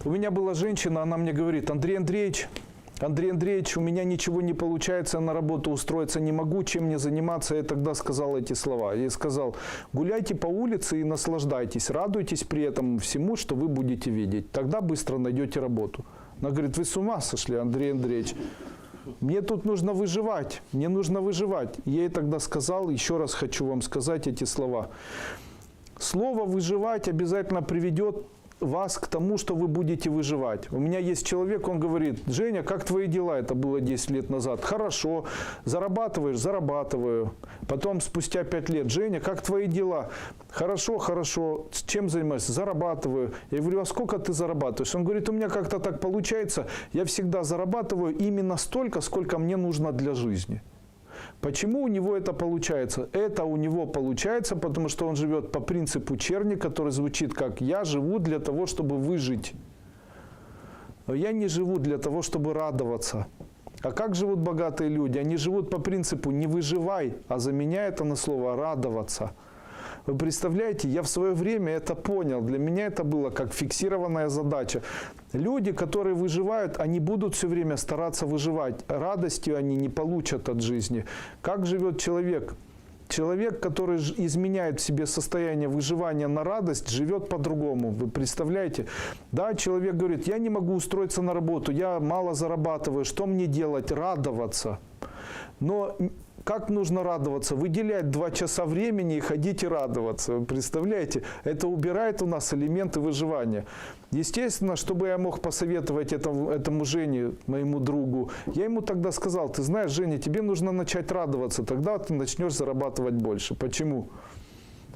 У меня была женщина, она мне говорит: Андрей Андреевич, у меня ничего не получается, на работу устроиться не могу, чем мне заниматься? Я тогда сказал эти слова. Я сказал: гуляйте по улице и наслаждайтесь, радуйтесь при этом всему, что вы будете видеть. Тогда быстро найдете работу. Она говорит: вы с ума сошли, Андрей Андреевич? Мне тут нужно выживать, мне нужно выживать. Я ей тогда сказал, еще раз хочу вам сказать эти слова. Слово «выживать» обязательно приведет вас к тому, что вы будете выживать. У меня есть человек, он говорит: Женя, как твои дела? Это было 10 лет назад. Хорошо. Зарабатываешь? Зарабатываю. Потом спустя 5 лет: Женя, как твои дела? Хорошо, хорошо. С чем занимаешься? Зарабатываю. Я говорю: а сколько ты зарабатываешь? Он говорит: у меня как-то так получается. Я всегда зарабатываю именно столько, сколько мне нужно для жизни. Почему у него это получается? Это у него получается, потому что он живет по принципу Черни, который звучит как: я живу для того, чтобы выжить. Я не живу для того, чтобы радоваться. А как живут богатые люди? Они живут по принципу «не выживай», а заменяют это на слово «радоваться». Вы представляете, я в свое время это понял. Для меня это было как фиксированная задача. Люди, которые выживают, они будут все время стараться выживать. Радостью они не получат от жизни. Как живет человек? Человек, который изменяет в себе состояние выживания на радость, живет по-другому. Вы представляете? Да, человек говорит: я не могу устроиться на работу, я мало зарабатываю, что мне делать? Радоваться. Но как нужно радоваться? Выделять 2 часа времени и ходить и радоваться. Вы представляете? Это убирает у нас элементы выживания. Естественно, чтобы я мог посоветовать этому Жене, моему другу, я ему тогда сказал: ты знаешь, Женя, тебе нужно начать радоваться, тогда ты начнешь зарабатывать больше. Почему?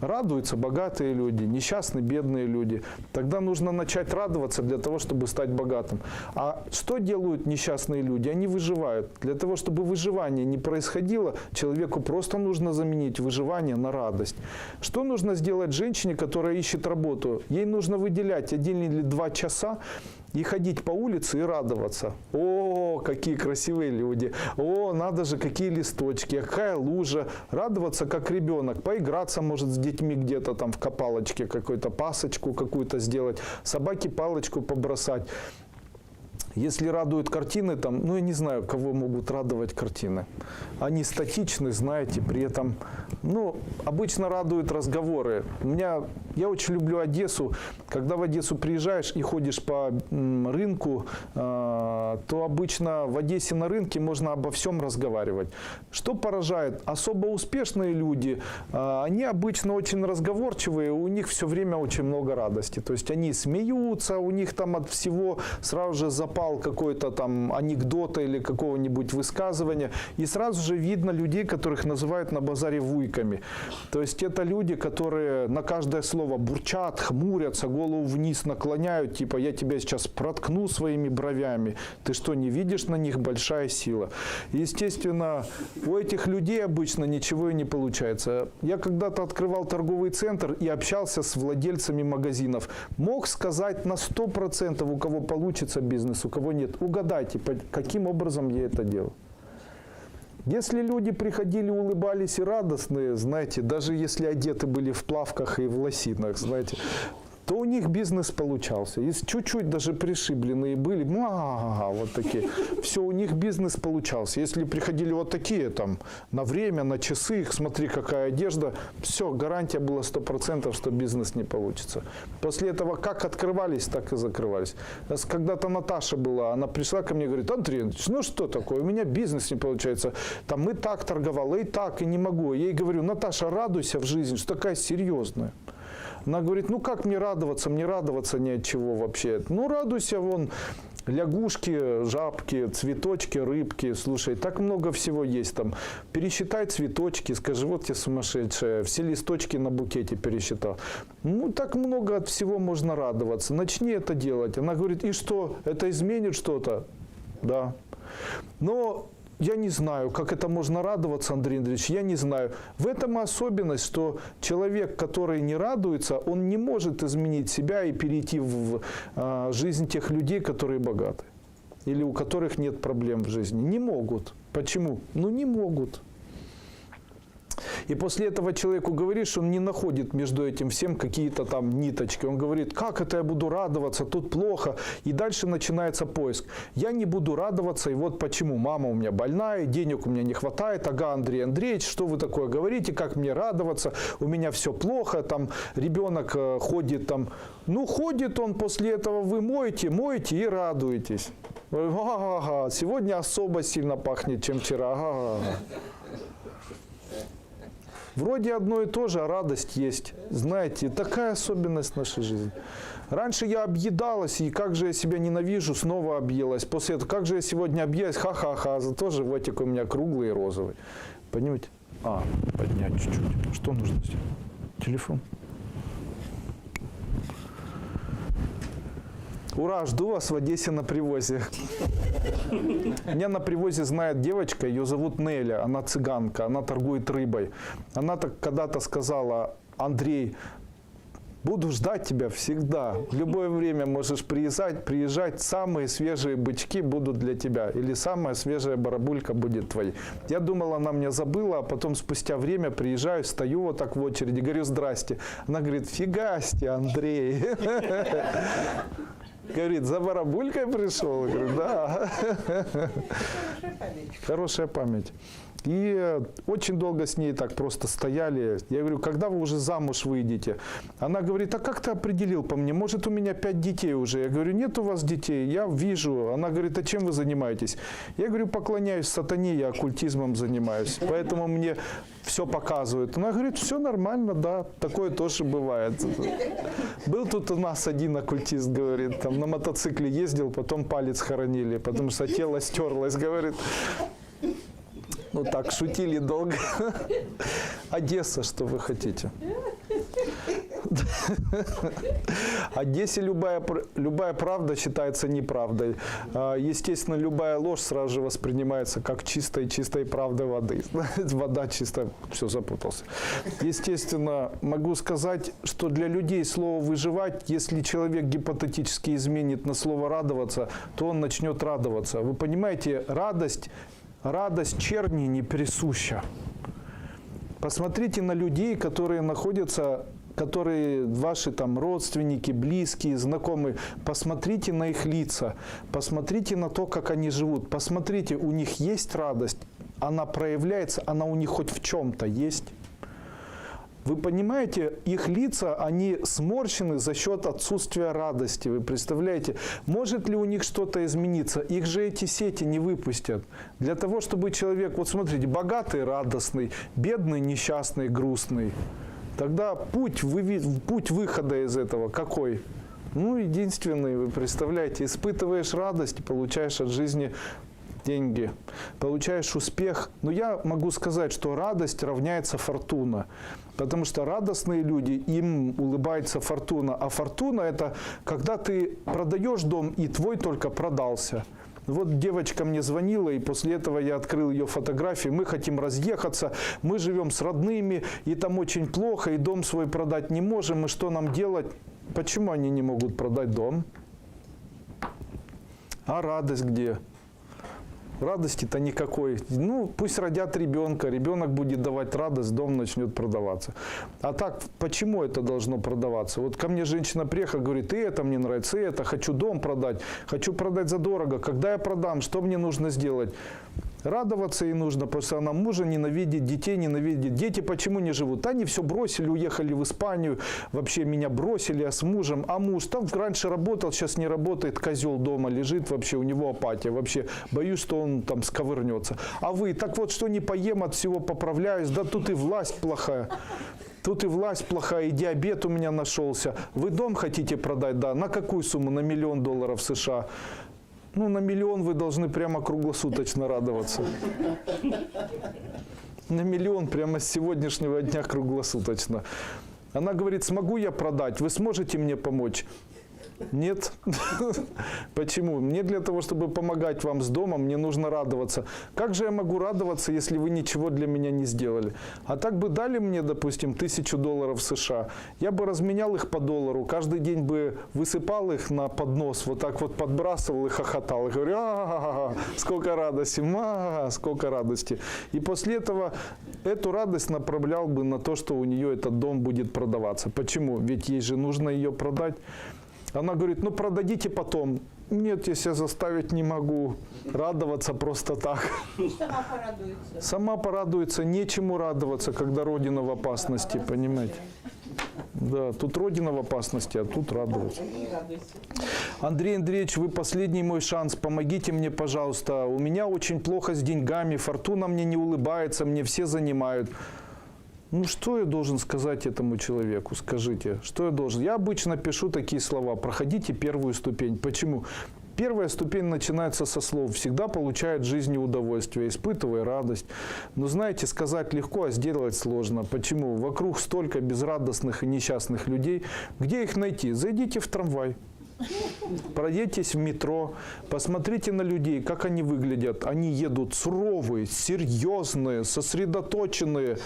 Радуются богатые люди, несчастные, бедные люди. Тогда нужно начать радоваться для того, чтобы стать богатым. А что делают несчастные люди? Они выживают. Для того, чтобы выживание не происходило, человеку просто нужно заменить выживание на радость. Что нужно сделать женщине, которая ищет работу? Ей нужно выделять 1 или 2 часа и ходить по улице и радоваться. О, какие красивые люди! О, надо же, какие листочки, какая лужа! Радоваться как ребенок, поиграться может с детьми где-то там в копалочке, какую-то пасочку какую-то сделать, собаке палочку побросать. Если радуют картины, там, ну я не знаю, кого могут радовать картины. Они статичны, знаете, при этом, ну, обычно радуют разговоры. Я очень люблю Одессу. Когда в Одессу приезжаешь и ходишь по рынку, то обычно в Одессе на рынке можно обо всем разговаривать. Что поражает? Особо успешные люди, они обычно очень разговорчивые, у них все время очень много радости. То есть они смеются, у них там от всего сразу же запал какой-то там анекдота или какого-нибудь высказывания. И сразу же видно людей, которых называют на базаре вуйками. То есть это люди, которые на каждое слово бурчат, хмурятся, голову вниз наклоняют, типа: я тебя сейчас проткну своими бровями. Ты что, не видишь, на них большая сила? Естественно, у этих людей обычно ничего и не получается. Я когда-то открывал торговый центр и общался с владельцами магазинов. Мог сказать на 100%, у кого получится бизнес, у кого нет. Угадайте, каким образом я это делал. Если люди приходили, улыбались и радостные, знаете, даже если одеты были в плавках и в лосинах, знаете, то у них бизнес получался. Если чуть-чуть даже пришибленные были, вот такие, все, у них бизнес получался. Если приходили вот такие, там, на время, на часы, смотри, какая одежда, все, гарантия была 100%, что бизнес не получится. После этого как открывались, так и закрывались. Когда-то Наташа была, она пришла ко мне и говорит: Андрей, ну что такое, у меня бизнес не получается. Там и так торговала, и так, и не могу. Я ей говорю: Наташа, радуйся в жизни, что такая серьезная. Она говорит: ну как мне радоваться ни от чего вообще. Ну радуйся, вон, лягушки, жабки, цветочки, рыбки. Слушай, так много всего есть там. Пересчитай цветочки, скажи: вот я сумасшедшая, все листочки на букете пересчитал. Ну так много от всего можно радоваться. Начни это делать. Она говорит: и что, это изменит что-то? Да. Но я не знаю, как это можно радоваться, Андрей Андреевич, я не знаю. В этом особенность, что человек, который не радуется, он не может изменить себя и перейти в жизнь тех людей, которые богаты. Или у которых нет проблем в жизни. Не могут. Почему? Ну не могут. И после этого человеку говоришь, он не находит между этим всем какие-то там ниточки. Он говорит, как это я буду радоваться, тут плохо. И дальше начинается поиск. Я не буду радоваться, и вот почему. Мама у меня больная, денег у меня не хватает. Ага, Андрей Андреевич, что вы такое говорите, как мне радоваться? У меня все плохо, там ребенок ходит там. Ну, ходит он, после этого вы моете и радуетесь. Ага, сегодня особо сильно пахнет, чем вчера. Ага. Вроде одно и то же, а радость есть. Знаете, такая особенность нашей жизни. Раньше я объедалась, и как же я себя ненавижу, снова объелась. После этого, как же я сегодня объелась, ха-ха-ха, зато животик у меня круглый и розовый. Понимаете? Поднять чуть-чуть. Что нужно сделать? Телефон. Ура, жду вас в Одессе на привозе. Меня на привозе знает девочка, ее зовут Неля, она цыганка, она торгует рыбой. Она так когда-то сказала: Андрей, буду ждать тебя всегда. В любое время можешь приезжать, самые свежие бычки будут для тебя. Или самая свежая барабулька будет твоей. Я думал, она меня забыла, а потом спустя время приезжаю, стою вот так в очереди, говорю: здрасте. Она говорит: фигасте, Андрей. Говорит: за барабулькой пришел? Я говорю: да. Хорошая память. И очень долго с ней так просто стояли. Я говорю: когда вы уже замуж выйдете? Она говорит: а как ты определил по мне? Может, у меня 5 детей уже? Я говорю: нет у вас детей, я вижу. Она говорит: а чем вы занимаетесь? Я говорю: поклоняюсь сатане, я оккультизмом занимаюсь. Поэтому мне все показывают. Она говорит: все нормально, да, такое тоже бывает. Был тут у нас один оккультист, говорит, там на мотоцикле ездил, потом палец хоронили, потому что тело стерлось, говорит. Ну так, шутили долго. Одесса, что вы хотите? Одессе любая правда считается неправдой. Естественно, любая ложь сразу же воспринимается как чистой правдой воды. Вода чистая, все, запутался. Естественно, могу сказать, что для людей слово «выживать», если человек гипотетически изменит на слово «радоваться», то он начнет радоваться. Вы понимаете, радость черни не присуща. Посмотрите на людей, которые находятся, которые ваши там родственники, близкие, знакомые. Посмотрите на их лица, посмотрите на то, как они живут. Посмотрите, у них есть радость, она проявляется, она у них хоть в чем-то есть. Вы понимаете, их лица, они сморщены за счет отсутствия радости. Вы представляете, может ли у них что-то измениться? Их же эти сети не выпустят. Для того, чтобы человек, вот смотрите, богатый, радостный, бедный, несчастный, грустный. Тогда путь выхода из этого какой? Ну, единственный, вы представляете, испытываешь радость, получаешь от жизни деньги, получаешь успех. Но я могу сказать, что радость равняется фортуна. Потому что радостные люди, им улыбается фортуна. А фортуна – это когда ты продаешь дом, и твой только продался. Вот девочка мне звонила, и после этого я открыл ее фотографии. Мы хотим разъехаться, мы живем с родными, и там очень плохо, и дом свой продать не можем. И что нам делать? Почему они не могут продать дом? А радость где? Радости-то никакой. Ну, пусть родят ребенка, ребенок будет давать радость, дом начнет продаваться. А так, почему это должно продаваться? Вот ко мне женщина приехала, говорит: и это мне нравится, и это, хочу дом продать, хочу продать задорого. Когда я продам, что мне нужно сделать? Радоваться ей нужно, потому что она мужа ненавидит, детей ненавидит. Дети почему не живут? Они все бросили, уехали в Испанию, вообще меня бросили, а с мужем. А муж там раньше работал, сейчас не работает, козел дома лежит, вообще у него апатия. Вообще боюсь, что он там сковырнется. А вы, так вот, что не поем, от всего поправляюсь, да тут и власть плохая. Тут и власть плохая, и диабет у меня нашелся. Вы дом хотите продать? Да. На какую сумму? На $1 миллион США. Ну, на $1 миллион вы должны прямо круглосуточно радоваться. На $1 миллион прямо с сегодняшнего дня круглосуточно. Она говорит: смогу я продать? Вы сможете мне помочь? Нет. Почему? Мне для того, чтобы помогать вам с домом, мне нужно радоваться. Как же я могу радоваться, если вы ничего для меня не сделали? А так бы дали мне, допустим, $1000 США, я бы разменял их по доллару, каждый день бы высыпал их на поднос, вот так вот подбрасывал и хохотал. И говорю, сколько радости, сколько радости. И после этого эту радость направлял бы на то, что у нее этот дом будет продаваться. Почему? Ведь ей же нужно ее продать. Она говорит, ну продадите потом. Нет, я себя заставить не могу радоваться просто так. Сама порадуется. Сама порадуется, нечему радоваться, когда Родина в опасности, понимаете? Да, тут Родина в опасности, а тут радоваться. Андрей Андреевич, вы последний мой шанс, помогите мне, пожалуйста. У меня очень плохо с деньгами, фортуна мне не улыбается, мне все занимают. Ну, что я должен сказать этому человеку? Скажите, что я должен? Я обычно пишу такие слова. Проходите первую ступень. Почему? Первая ступень начинается со слов. Всегда получает в жизни удовольствие, испытывая радость. Но знаете, сказать легко, а сделать сложно. Почему? Вокруг столько безрадостных и несчастных людей. Где их найти? Зайдите в трамвай. Пройдитесь в метро, посмотрите на людей, как они выглядят. Они едут суровые, серьезные, сосредоточенные.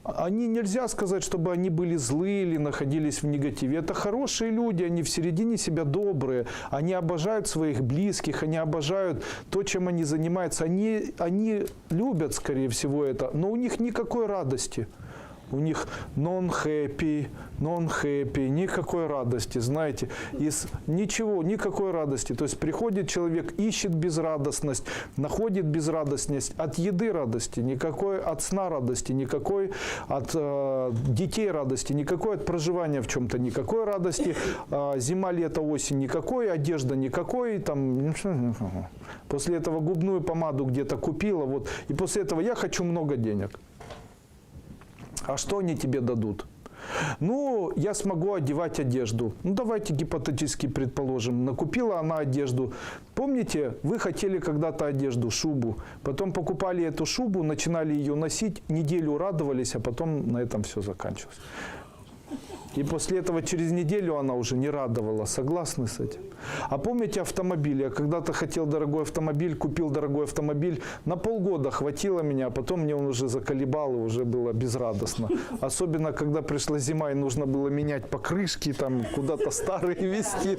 Они, нельзя сказать, чтобы они были злые или находились в негативе. Это хорошие люди, они в середине себя добрые. Они обожают своих близких, они обожают то, чем они занимаются. Они любят, скорее всего, это, но у них никакой радости. У них non-happy, никакой радости, знаете, ничего, никакой радости. То есть приходит человек, ищет безрадостность, находит безрадостность, от еды радости никакой, от сна радости никакой, от детей радости никакой, от проживания в чем-то никакой радости, зима, лето, осень никакой, одежда никакой, там, после этого губную помаду где-то купила, вот, и после этого я хочу много денег. А что они тебе дадут? Ну, я смогу одевать одежду. Ну, давайте гипотетически предположим. Накупила она одежду. Помните, вы хотели когда-то одежду, шубу. Потом покупали эту шубу, начинали ее носить, неделю радовались, а потом на этом все заканчивалось. И после этого через неделю она уже не радовала. Согласны с этим? А помните автомобиль? Я когда-то хотел дорогой автомобиль, купил дорогой автомобиль. На полгода хватило меня, а потом мне он уже заколебал, и уже было безрадостно. Особенно, когда пришла зима, и нужно было менять покрышки, там куда-то старые везти.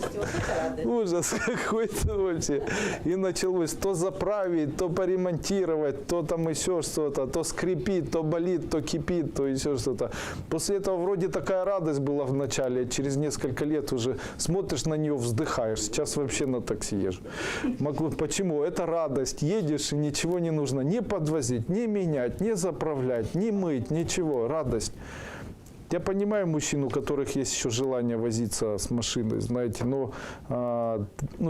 Ужас какой-то вообще. И началось то заправить, то поремонтировать, то там еще что-то, то скрипит, то болит, то кипит, то еще что-то. После этого вроде такая радость была в начале, через несколько лет уже смотришь на нее, вздыхаешь. Сейчас вообще на такси езжу. Почему? Это радость. Едешь, и ничего не нужно не подвозить, не менять, не заправлять, не мыть, ничего. Радость. Я понимаю мужчин, у которых есть еще желание возиться с машиной, знаете, но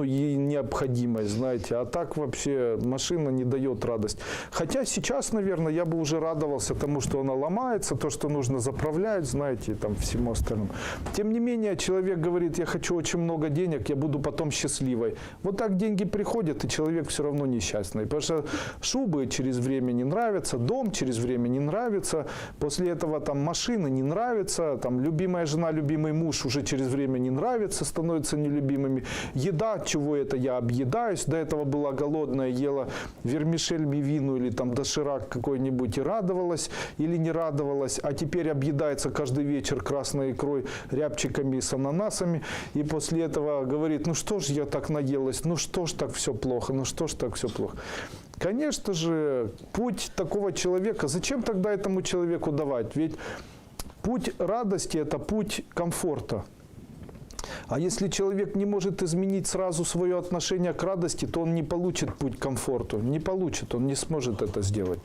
и необходимость, знаете. А так вообще машина не дает радость. Хотя сейчас, наверное, я бы уже радовался тому, что она ломается, то, что нужно заправлять, знаете, там всему остальному. Тем не менее, человек говорит, я хочу очень много денег, я буду потом счастливой. Вот так деньги приходят, и человек все равно несчастный. Потому что шубы через время не нравятся, дом через время не нравится, после этого там машины не нравятся. Там любимая жена, любимый муж уже через время не нравится, становятся нелюбимыми. Еда, чего это я объедаюсь, до этого была голодная, ела вермишель, мивину или там доширак какой-нибудь и радовалась или не радовалась, а теперь объедается каждый вечер красной икрой, рябчиками с ананасами, и после этого говорит, ну что ж я так наелась, ну что ж так все плохо, ну что ж так все плохо. Конечно же, путь такого человека, зачем тогда этому человеку давать? Ведь путь радости – это путь комфорта. А если человек не может изменить сразу свое отношение к радости, то он не получит путь к комфорту. Не получит, он не сможет это сделать.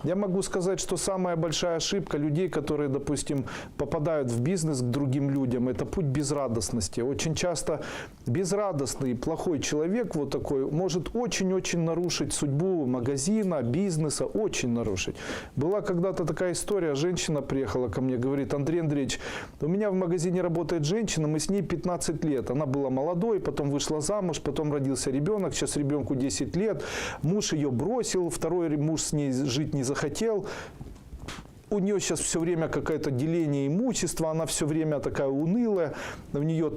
Я могу сказать, что самая большая ошибка людей, которые, допустим, попадают в бизнес к другим людям, это путь безрадостности. Очень часто безрадостный, плохой человек, вот такой, может очень-очень нарушить судьбу магазина, бизнеса, очень нарушить. Была когда-то такая история, женщина приехала ко мне, говорит, Андрей Андреевич, у меня в магазине работает женщина, мы с ней 15 лет. Она была молодой, потом вышла замуж, потом родился ребенок, сейчас ребенку 10 лет. Муж ее бросил, второй муж с ней жить не захотел. У нее сейчас все время какое-то деление имущества, она все время такая унылая, у нее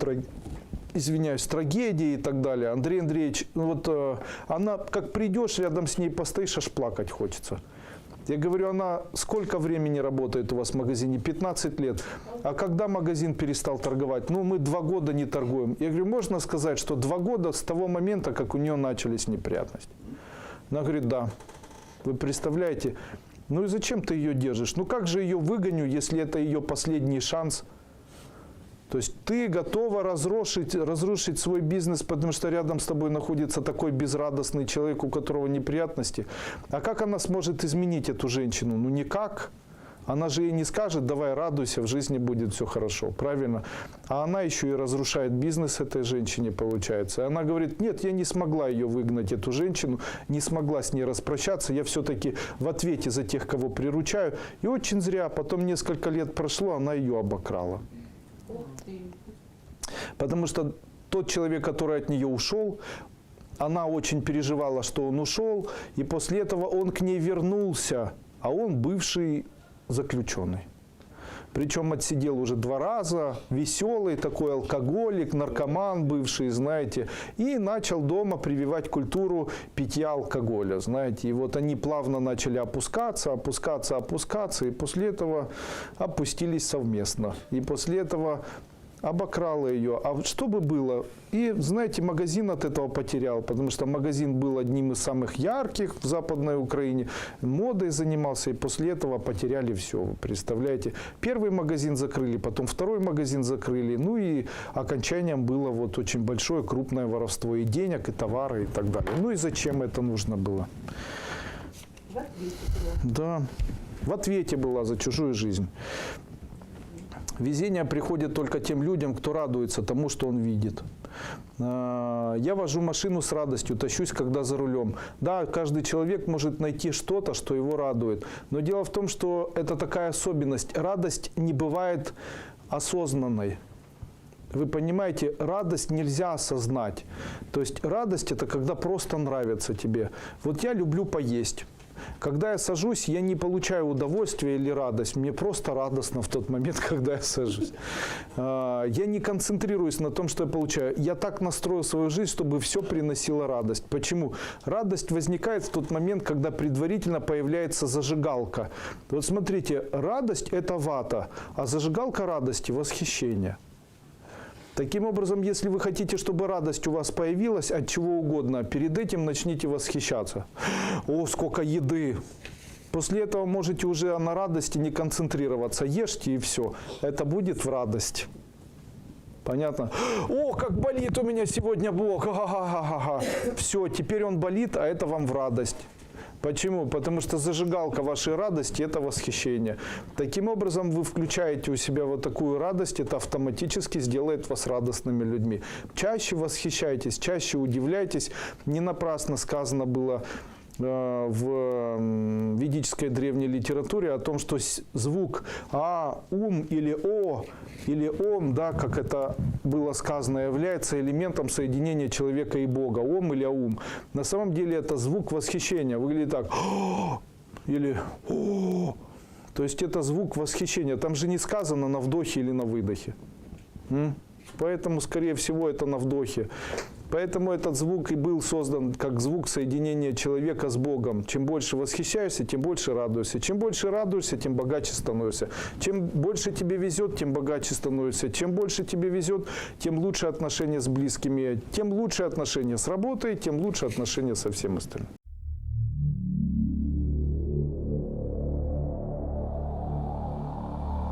извиняюсь, трагедии и так далее. Андрей Андреевич, ну вот она, как придешь, рядом с ней постоишь, аж плакать хочется. Я говорю, она сколько времени работает у вас в магазине? 15 лет. А когда магазин перестал торговать? Ну, мы 2 года не торгуем. Я говорю, можно сказать, что 2 года с того момента, как у нее начались неприятности? Она говорит, да. Вы представляете? Ну и зачем ты ее держишь? Ну как же ее выгоню, если это ее последний шанс? То есть ты готова разрушить свой бизнес, потому что рядом с тобой находится такой безрадостный человек, у которого неприятности. А как она сможет изменить эту женщину? Ну никак. Она же ей не скажет, давай радуйся, в жизни будет все хорошо, правильно? А она еще и разрушает бизнес этой женщине, получается. И она говорит, нет, я не смогла ее выгнать, эту женщину, не смогла с ней распрощаться, я все-таки в ответе за тех, кого приручаю. И очень зря, потом несколько лет прошло, она ее обокрала. Потому что тот человек, который от нее ушел, она очень переживала, что он ушел, и после этого он к ней вернулся, а он бывший заключенный. Причем отсидел уже 2 раза, веселый такой алкоголик, наркоман бывший, знаете, и начал дома прививать культуру питья алкоголя, знаете. И вот они плавно начали опускаться, и после этого опустились совместно. И после этого обокрала ее. А что бы было? И, знаете, магазин от этого потерял, потому что магазин был одним из самых ярких в Западной Украине, модой занимался, и после этого потеряли все. Вы представляете? Первый магазин закрыли, потом второй магазин закрыли, ну и окончанием было вот очень большое, крупное воровство и денег, и товара, и так далее. Ну и зачем это нужно было? В ответе была. Да, в ответе была за чужую жизнь. Везение приходит только тем людям, кто радуется тому, что он видит. Я вожу машину с радостью, тащусь, когда за рулем. Да, каждый человек может найти что-то, что его радует. Но дело в том, что это такая особенность. Радость не бывает осознанной. Вы понимаете, радость нельзя осознать. То есть радость – это когда просто нравится тебе. Вот я люблю поесть. Когда я сажусь, я не получаю удовольствия или радость. Мне просто радостно в тот момент, когда я сажусь. Я не концентрируюсь на том, что я получаю. Я так настроил свою жизнь, чтобы все приносило радость. Почему? Радость возникает в тот момент, когда предварительно появляется зажигалка. Вот смотрите, радость – это вата, а зажигалка радости – восхищение. Таким образом, если вы хотите, чтобы радость у вас появилась от чего угодно, перед этим начните восхищаться. О, сколько еды! После этого можете уже на радости не концентрироваться. Ешьте и все. Это будет в радость. Понятно? О, как болит у меня сегодня бок! Ха-ха-ха-ха-ха. Все, теперь он болит, а это вам в радость. Почему? Потому что зажигалка вашей радости – это восхищение. Таким образом, вы включаете у себя вот такую радость, это автоматически сделает вас радостными людьми. Чаще восхищайтесь, чаще удивляйтесь. Не напрасно сказано было в ведической древней литературе о том, что звук А, Ум или О, или Ом, да, как это было сказано, является элементом соединения человека и Бога. Ом или Аум. На самом деле это звук восхищения. Выглядит так. Или О. То есть это звук восхищения. Там же не сказано на вдохе или на выдохе. Поэтому, скорее всего, это на вдохе. Поэтому этот звук и был создан как звук соединения человека с Богом. Чем больше восхищаешься, тем больше радуешься. Чем больше радуешься, тем богаче становишься. Чем больше тебе везет, тем богаче становишься. Чем больше тебе везет, тем лучше отношения с близкими. Тем лучше отношения с работой, тем лучше отношения со всем остальным.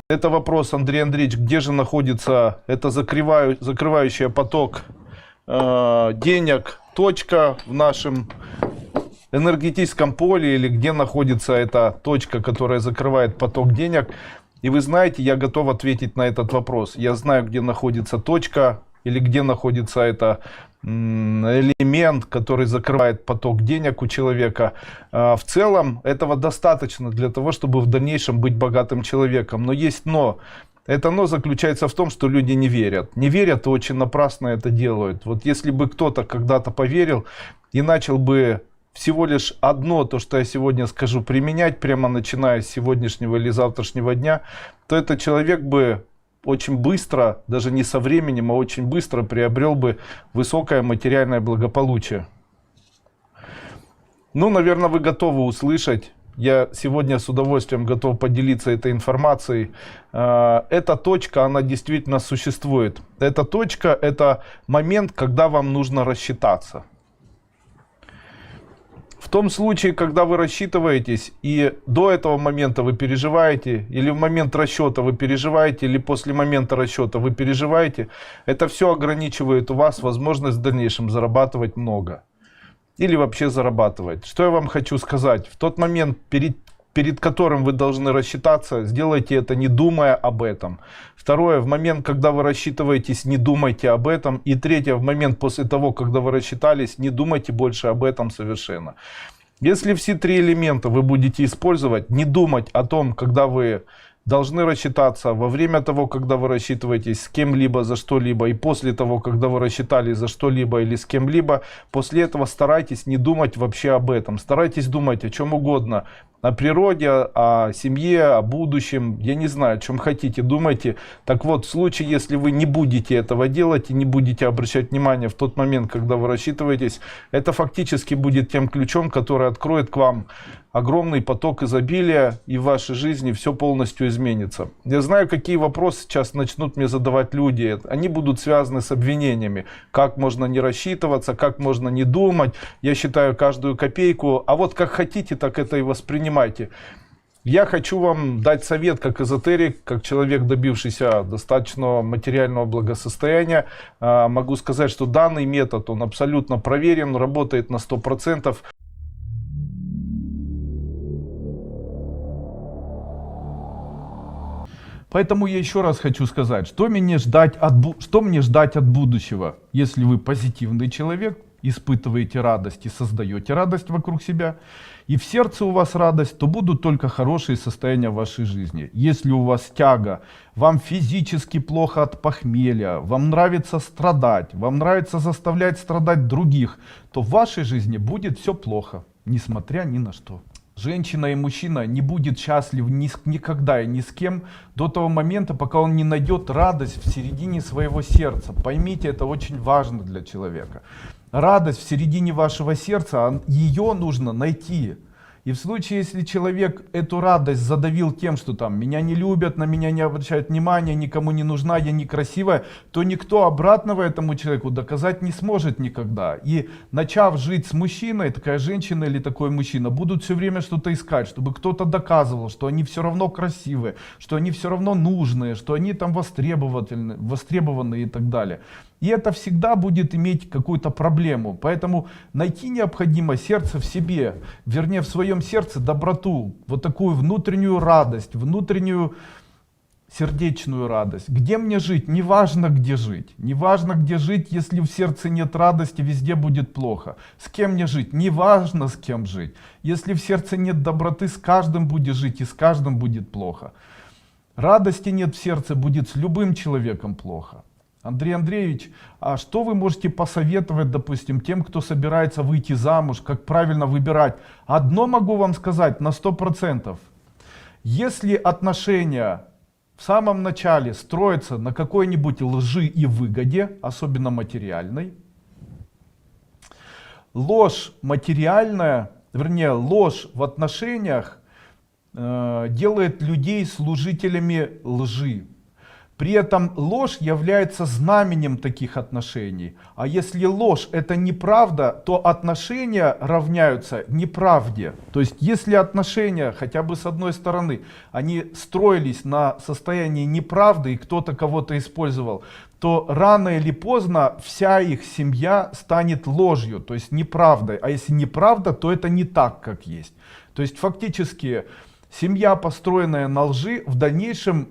Это вопрос, Андрей Андреевич, где же находится это закрывающая поток денег точка в нашем энергетическом поле, или где находится эта точка, которая закрывает поток денег. И вы знаете, я готов ответить на этот вопрос. Я знаю, где находится точка или где находится это элемент, который закрывает поток денег у человека. В целом этого достаточно для того, чтобы в дальнейшем быть богатым человеком. Но есть но. Это но заключается в том, что люди не верят. Не верят и очень напрасно это делают. Вот если бы кто-то когда-то поверил и начал бы всего лишь одно, то, что я сегодня скажу, применять прямо начиная с сегодняшнего или завтрашнего дня, то этот человек бы очень быстро, даже не со временем, а очень быстро приобрел бы высокое материальное благополучие. Ну, наверное, вы готовы услышать. Я сегодня с удовольствием готов поделиться этой информацией. Эта точка, она действительно существует. Эта точка – это момент, когда вам нужно рассчитаться. В том случае, когда вы рассчитываетесь, и до этого момента вы переживаете, или в момент расчета вы переживаете, или после момента расчета вы переживаете, это все ограничивает у вас возможность в дальнейшем зарабатывать много. Или вообще зарабатывать. Что я вам хочу сказать? В тот момент, перед которым вы должны рассчитаться, сделайте это, не думая об этом. Второе, в момент, когда вы рассчитываетесь, не думайте об этом. И третье, в момент после того, когда вы рассчитались, не думайте больше об этом совершенно. Если все три элемента вы будете использовать, не думать о том, когда вы должны рассчитаться, во время того, когда вы рассчитываетесь с кем-либо за что-либо, и после того, когда вы рассчитались за что-либо или с кем-либо, после этого старайтесь не думать вообще об этом. Старайтесь думать о чем угодно. О природе, о семье, о будущем, я не знаю, о чем хотите, думайте. Так вот, в случае, если вы не будете этого делать и не будете обращать внимание в тот момент, когда вы рассчитываетесь, это фактически будет тем ключом, который откроет к вам огромный поток изобилия, и в вашей жизни все полностью изменится. Я знаю, какие вопросы сейчас начнут мне задавать люди. Они будут связаны с обвинениями. Как можно не рассчитываться, как можно не думать. Я считаю каждую копейку. А вот как хотите, так это и воспринимайте. Я хочу вам дать совет как эзотерик, как человек, добившийся достаточного материального благосостояния. Могу сказать, что данный метод, он абсолютно проверен, работает на 100%. Поэтому я еще раз хочу сказать, что мне ждать от будущего, если вы позитивный человек, испытываете радость и создаете радость вокруг себя, и в сердце у вас радость, то будут только хорошие состояния в вашей жизни. Если у вас тяга, вам физически плохо от похмелья, вам нравится страдать, вам нравится заставлять страдать других, то в вашей жизни будет все плохо, несмотря ни на что. Женщина и мужчина не будет счастлив никогда и ни с кем до того момента, пока он не найдет радость в середине своего сердца. Поймите, это очень важно для человека. Радость в середине вашего сердца, ее нужно найти. И в случае, если человек эту радость задавил тем, что там меня не любят, на меня не обращают внимания, никому не нужна, я некрасивая, то никто обратного этому человеку доказать не сможет никогда. И начав жить с мужчиной, такая женщина или такой мужчина будут все время что-то искать, чтобы кто-то доказывал, что они все равно красивые, что они все равно нужные, что они там востребованы и так далее. И это всегда будет иметь какую-то проблему. Поэтому найти необходимо сердце в себе, вернее в своем сердце доброту, вот такую внутреннюю радость, внутреннюю сердечную радость. Где мне жить? Неважно где жить. Неважно где жить, если в сердце нет радости, везде будет плохо. С кем мне жить? Неважно с кем жить. Если в сердце нет доброты, с каждым будешь жить и с каждым будет плохо. Радости нет в сердце, будет с любым человеком плохо. Андрей Андреевич, а что вы можете посоветовать, допустим, тем, кто собирается выйти замуж, как правильно выбирать? Одно могу вам сказать на 100%. Если отношения в самом начале строятся на какой-нибудь лжи и выгоде, особенно материальной, ложь материальная, вернее ложь в отношениях делает людей служителями лжи. При этом ложь является знаменем таких отношений. А если ложь это неправда, то отношения равняются неправде. То есть если отношения, хотя бы с одной стороны, они строились на состоянии неправды и кто-то кого-то использовал, то рано или поздно вся их семья станет ложью, то есть неправдой. А если неправда, то это не так, как есть. То есть фактически семья, построенная на лжи, в дальнейшем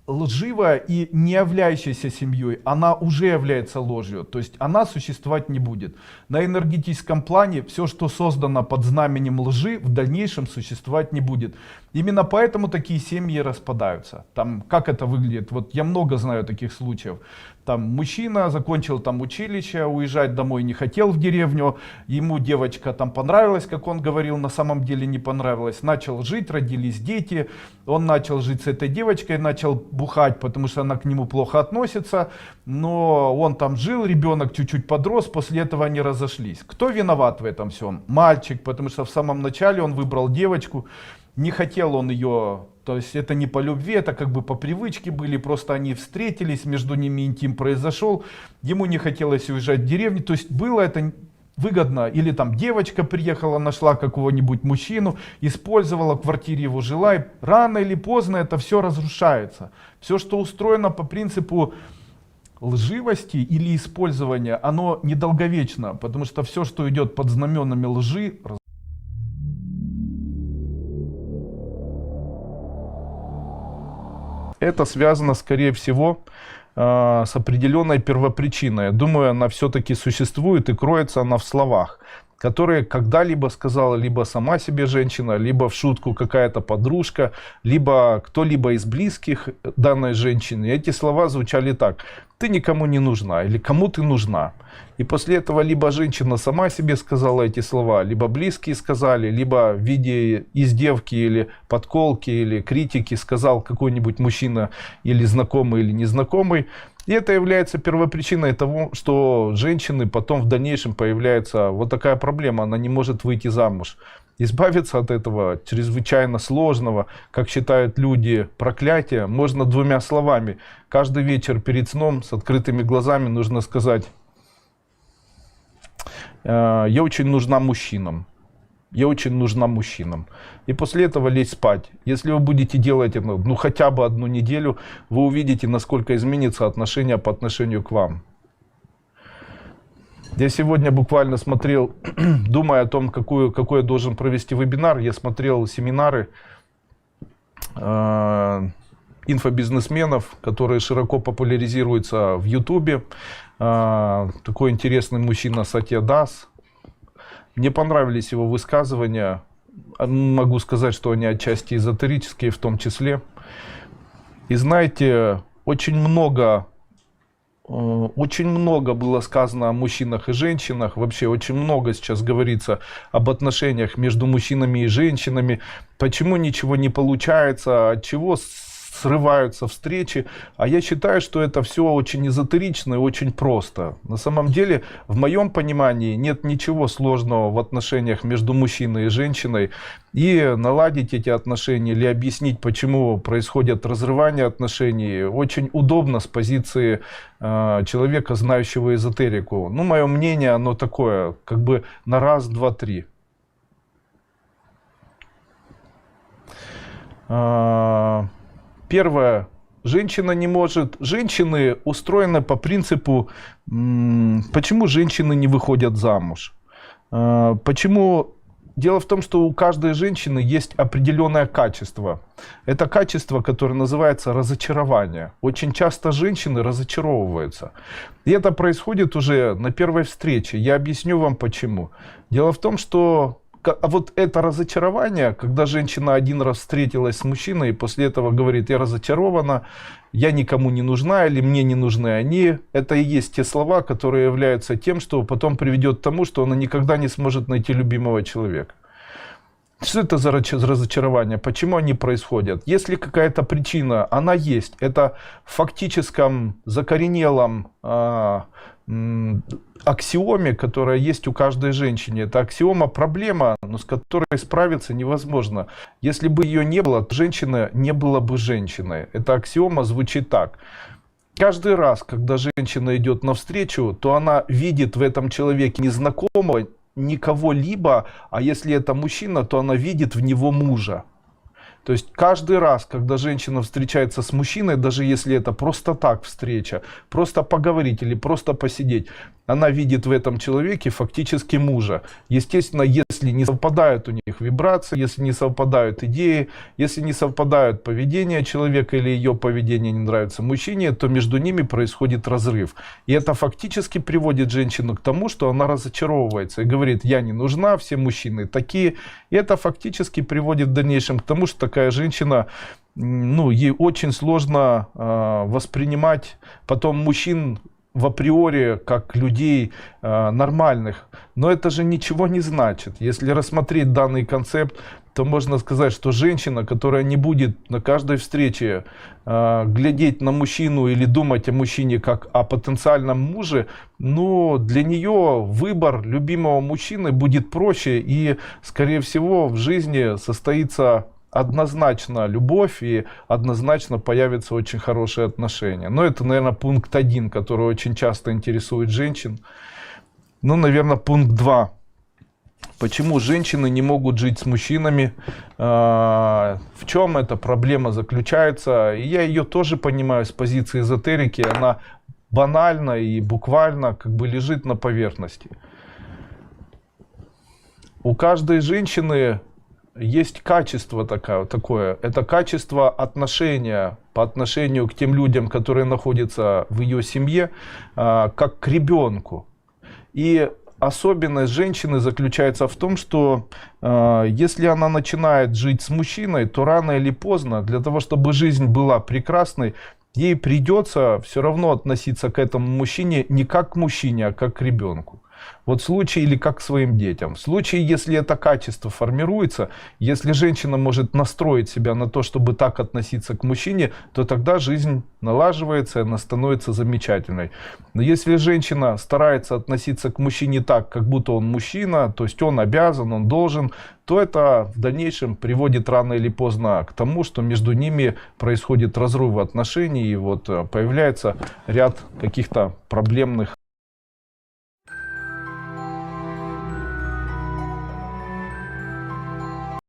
лживая и не являющаяся семьей, она уже является ложью, то есть она существовать не будет. На энергетическом плане все, что создано под знаменем лжи, в дальнейшем существовать не будет. Именно поэтому такие семьи распадаются. Там, как это выглядит? Вот я много знаю таких случаев. Там мужчина закончил там училище, уезжать домой не хотел в деревню, ему девочка там понравилась, как он говорил, на самом деле не понравилась. Начал жить, родились дети, он начал жить с этой девочкой, начал бухать, потому что она к нему плохо относится, но он там жил, ребенок чуть-чуть подрос, после этого они разошлись. Кто виноват в этом всем? Мальчик, потому что в самом начале он выбрал девочку, не хотел он ее, то есть это не по любви, это как бы по привычке были, просто они встретились, между ними интим произошел, ему не хотелось уезжать в деревню, то есть было это выгодно, или там девочка приехала, нашла какого-нибудь мужчину, использовала, в квартире его жила, и рано или поздно это все разрушается. Все, что устроено по принципу лживости или использования, оно недолговечно, потому что все, что идет под знаменами лжи, это связано, скорее всего, с определенной первопричиной. Думаю, она все-таки существует и кроется она в словах, которые когда-либо сказала либо сама себе женщина, либо в шутку какая-то подружка, либо кто-либо из близких данной женщины. Эти слова звучали так: ты никому не нужна или кому ты нужна. И после этого либо женщина сама себе сказала эти слова, либо близкие сказали, либо в виде издевки или подколки или критики сказал какой-нибудь мужчина или знакомый или незнакомый. И это является первопричиной того, что женщины потом в дальнейшем появляется вот такая проблема, она не может выйти замуж. Избавиться от этого чрезвычайно сложного, как считают люди, проклятия, можно двумя словами. Каждый вечер перед сном с открытыми глазами нужно сказать: я очень нужна мужчинам. Я очень нужна мужчинам. И после этого лечь спать. Если вы будете делать это, ну, хотя бы одну неделю, вы увидите, насколько изменится отношение по отношению к вам. Я сегодня буквально смотрел, думая о том, какой я должен провести вебинар, я смотрел семинары инфобизнесменов, которые широко популяризируются в Ютубе. Такой интересный мужчина Сатья Дас. Мне понравились его высказывания. Могу сказать, что они отчасти эзотерические в том числе. И знаете, очень много было сказано о мужчинах и женщинах. Вообще очень много сейчас говорится об отношениях между мужчинами и женщинами. Почему ничего не получается, от чего срываются встречи. А я считаю, что это все очень эзотерично и очень просто. На самом деле, в моем понимании, нет ничего сложного в отношениях между мужчиной и женщиной. И наладить эти отношения или объяснить, почему происходят разрывания отношений, очень удобно с позиции человека, знающего эзотерику. Ну, мое мнение, оно такое, как бы на раз, два, три. Первое. Женщина не может. Женщины устроены по принципу, почему женщины не выходят замуж. Почему? Дело в том, что у каждой женщины есть определенное качество. Это качество, которое называется разочарование. Очень часто женщины разочаровываются. И это происходит уже на первой встрече. Я объясню вам почему. Дело в том, что вот это разочарование, когда женщина один раз встретилась с мужчиной и после этого говорит: я разочарована, я никому не нужна или мне не нужны они, это и есть те слова, которые являются тем, что потом приведет к тому, что она никогда не сможет найти любимого человека. Что это за разочарование? Почему они происходят? Если какая-то причина, она есть. Это в фактическом, закоренелом аксиоме, которая есть у каждой женщины. Это аксиома, проблема, но с которой справиться невозможно. Если бы ее не было, то женщина не была бы женщиной. Эта аксиома звучит так. Каждый раз, когда женщина идет навстречу, то она видит в этом человеке незнакомого, никого-либо, а если это мужчина, то она видит в него мужа. То есть каждый раз, когда женщина встречается с мужчиной, даже если это просто так встреча, просто поговорить или просто посидеть, она видит в этом человеке фактически мужа. Естественно, если не совпадают у них вибрации, если не совпадают идеи, если не совпадают поведение человека или ее поведение не нравится мужчине, то между ними происходит разрыв. И это фактически приводит женщину к тому, что она разочаровывается и говорит: я не нужна, все мужчины такие. И это фактически приводит в дальнейшем к тому, что такая женщина ну, ей очень сложно воспринимать потом мужчин в априори как людей нормальных. Но это же ничего не значит. Если рассмотреть данный концепт, то можно сказать, что женщина, которая не будет на каждой встрече глядеть на мужчину или думать о мужчине как о потенциальном муже, ну, для нее выбор любимого мужчины будет проще, и, скорее всего, в жизни состоится однозначно любовь, и однозначно появятся очень хорошие отношения. Но это, наверное, пункт 1, который очень часто интересует женщин. Ну, наверное, пункт 2. Почему женщины не могут жить с мужчинами? В чем эта проблема заключается? И я ее тоже понимаю с позиции эзотерики. Она банально и буквально как бы лежит на поверхности. У каждой женщины есть качество такое. Это качество отношения по отношению к тем людям, которые находятся в ее семье, как к ребенку. И особенность женщины заключается в том, что если она начинает жить с мужчиной, то рано или поздно, для того, чтобы жизнь была прекрасной, ей придется все равно относиться к этому мужчине не как к мужчине, а как к ребенку. Вот в случае, или как к своим детям. В случае, если это качество формируется, если женщина может настроить себя на то, чтобы так относиться к мужчине, то тогда жизнь налаживается, она становится замечательной. Но если женщина старается относиться к мужчине так, как будто он мужчина, то есть он обязан, он должен, то это в дальнейшем приводит рано или поздно к тому, что между ними происходит разрыв отношений, и вот появляется ряд каких-то проблемных.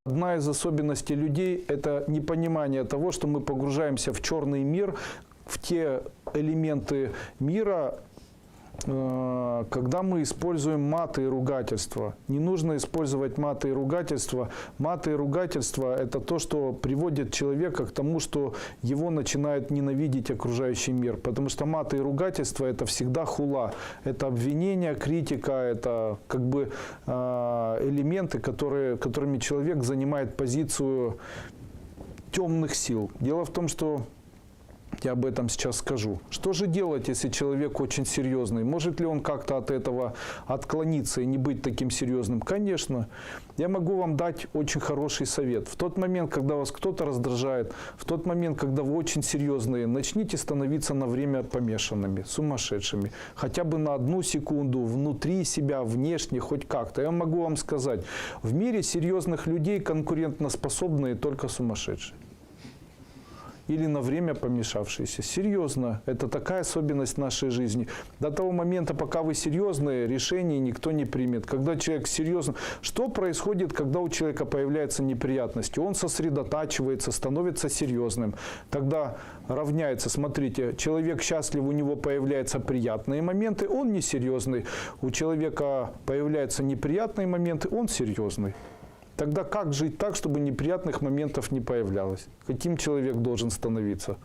Одна из особенностей людей – это непонимание того, что мы погружаемся в черный мир, в те элементы мира, когда мы используем маты и ругательства. Не нужно использовать маты и ругательства. Маты и ругательства – это то, что приводит человека к тому, что его начинает ненавидеть окружающий мир. Потому что маты и ругательства – это всегда хула. Это обвинение, критика, это как бы элементы, которыми человек занимает позицию темных сил. Дело в том, что я об этом сейчас скажу. Что же делать, если человек очень серьезный? Может ли он как-то от этого отклониться и не быть таким серьезным? Конечно. Я могу вам дать очень хороший совет. В тот момент, когда вас кто-то раздражает, в тот момент, когда вы очень серьезные, начните становиться на время помешанными, сумасшедшими. Хотя бы на 1 секунду, внутри себя, внешне, хоть как-то. Я могу вам сказать, в мире серьезных людей конкурентоспособные только сумасшедшие. Или на время помешавшиеся. Серьезно. Это такая особенность нашей жизни. До того момента, пока вы серьезные, решений никто не примет. Когда человек серьезно... Что происходит, когда у человека появляются неприятности? Он сосредотачивается, становится серьезным. Тогда равняется. Смотрите, человек счастлив, у него появляются приятные моменты, он несерьезный. У человека появляются неприятные моменты, он серьезный. Тогда как жить так, чтобы неприятных моментов не появлялось? Каким человек должен становиться?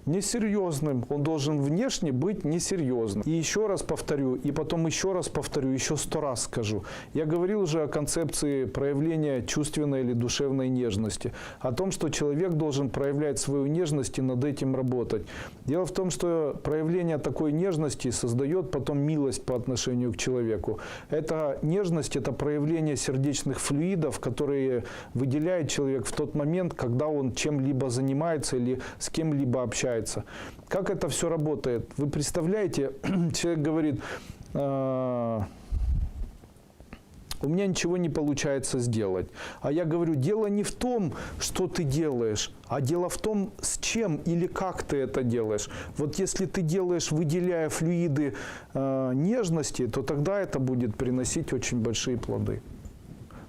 Несерьезным. Он должен внешне быть несерьезным. И еще раз повторю, и потом еще раз повторю, еще 100 раз скажу. Я говорил уже о концепции проявления чувственной или душевной нежности. О том, что человек должен проявлять свою нежность и над этим работать. Дело в том, что проявление такой нежности создает потом милость по отношению к человеку. Эта нежность, это проявление сердечных флюидов, которые выделяет человек в тот момент, когда он чем-либо занимается или с кем-либо общается. Как это все работает? Вы представляете, человек говорит, у меня ничего не получается сделать. А я говорю, дело не в том, что ты делаешь, а дело в том, с чем или как ты это делаешь. Вот если ты делаешь, выделяя флюиды нежности, то тогда это будет приносить очень большие плоды.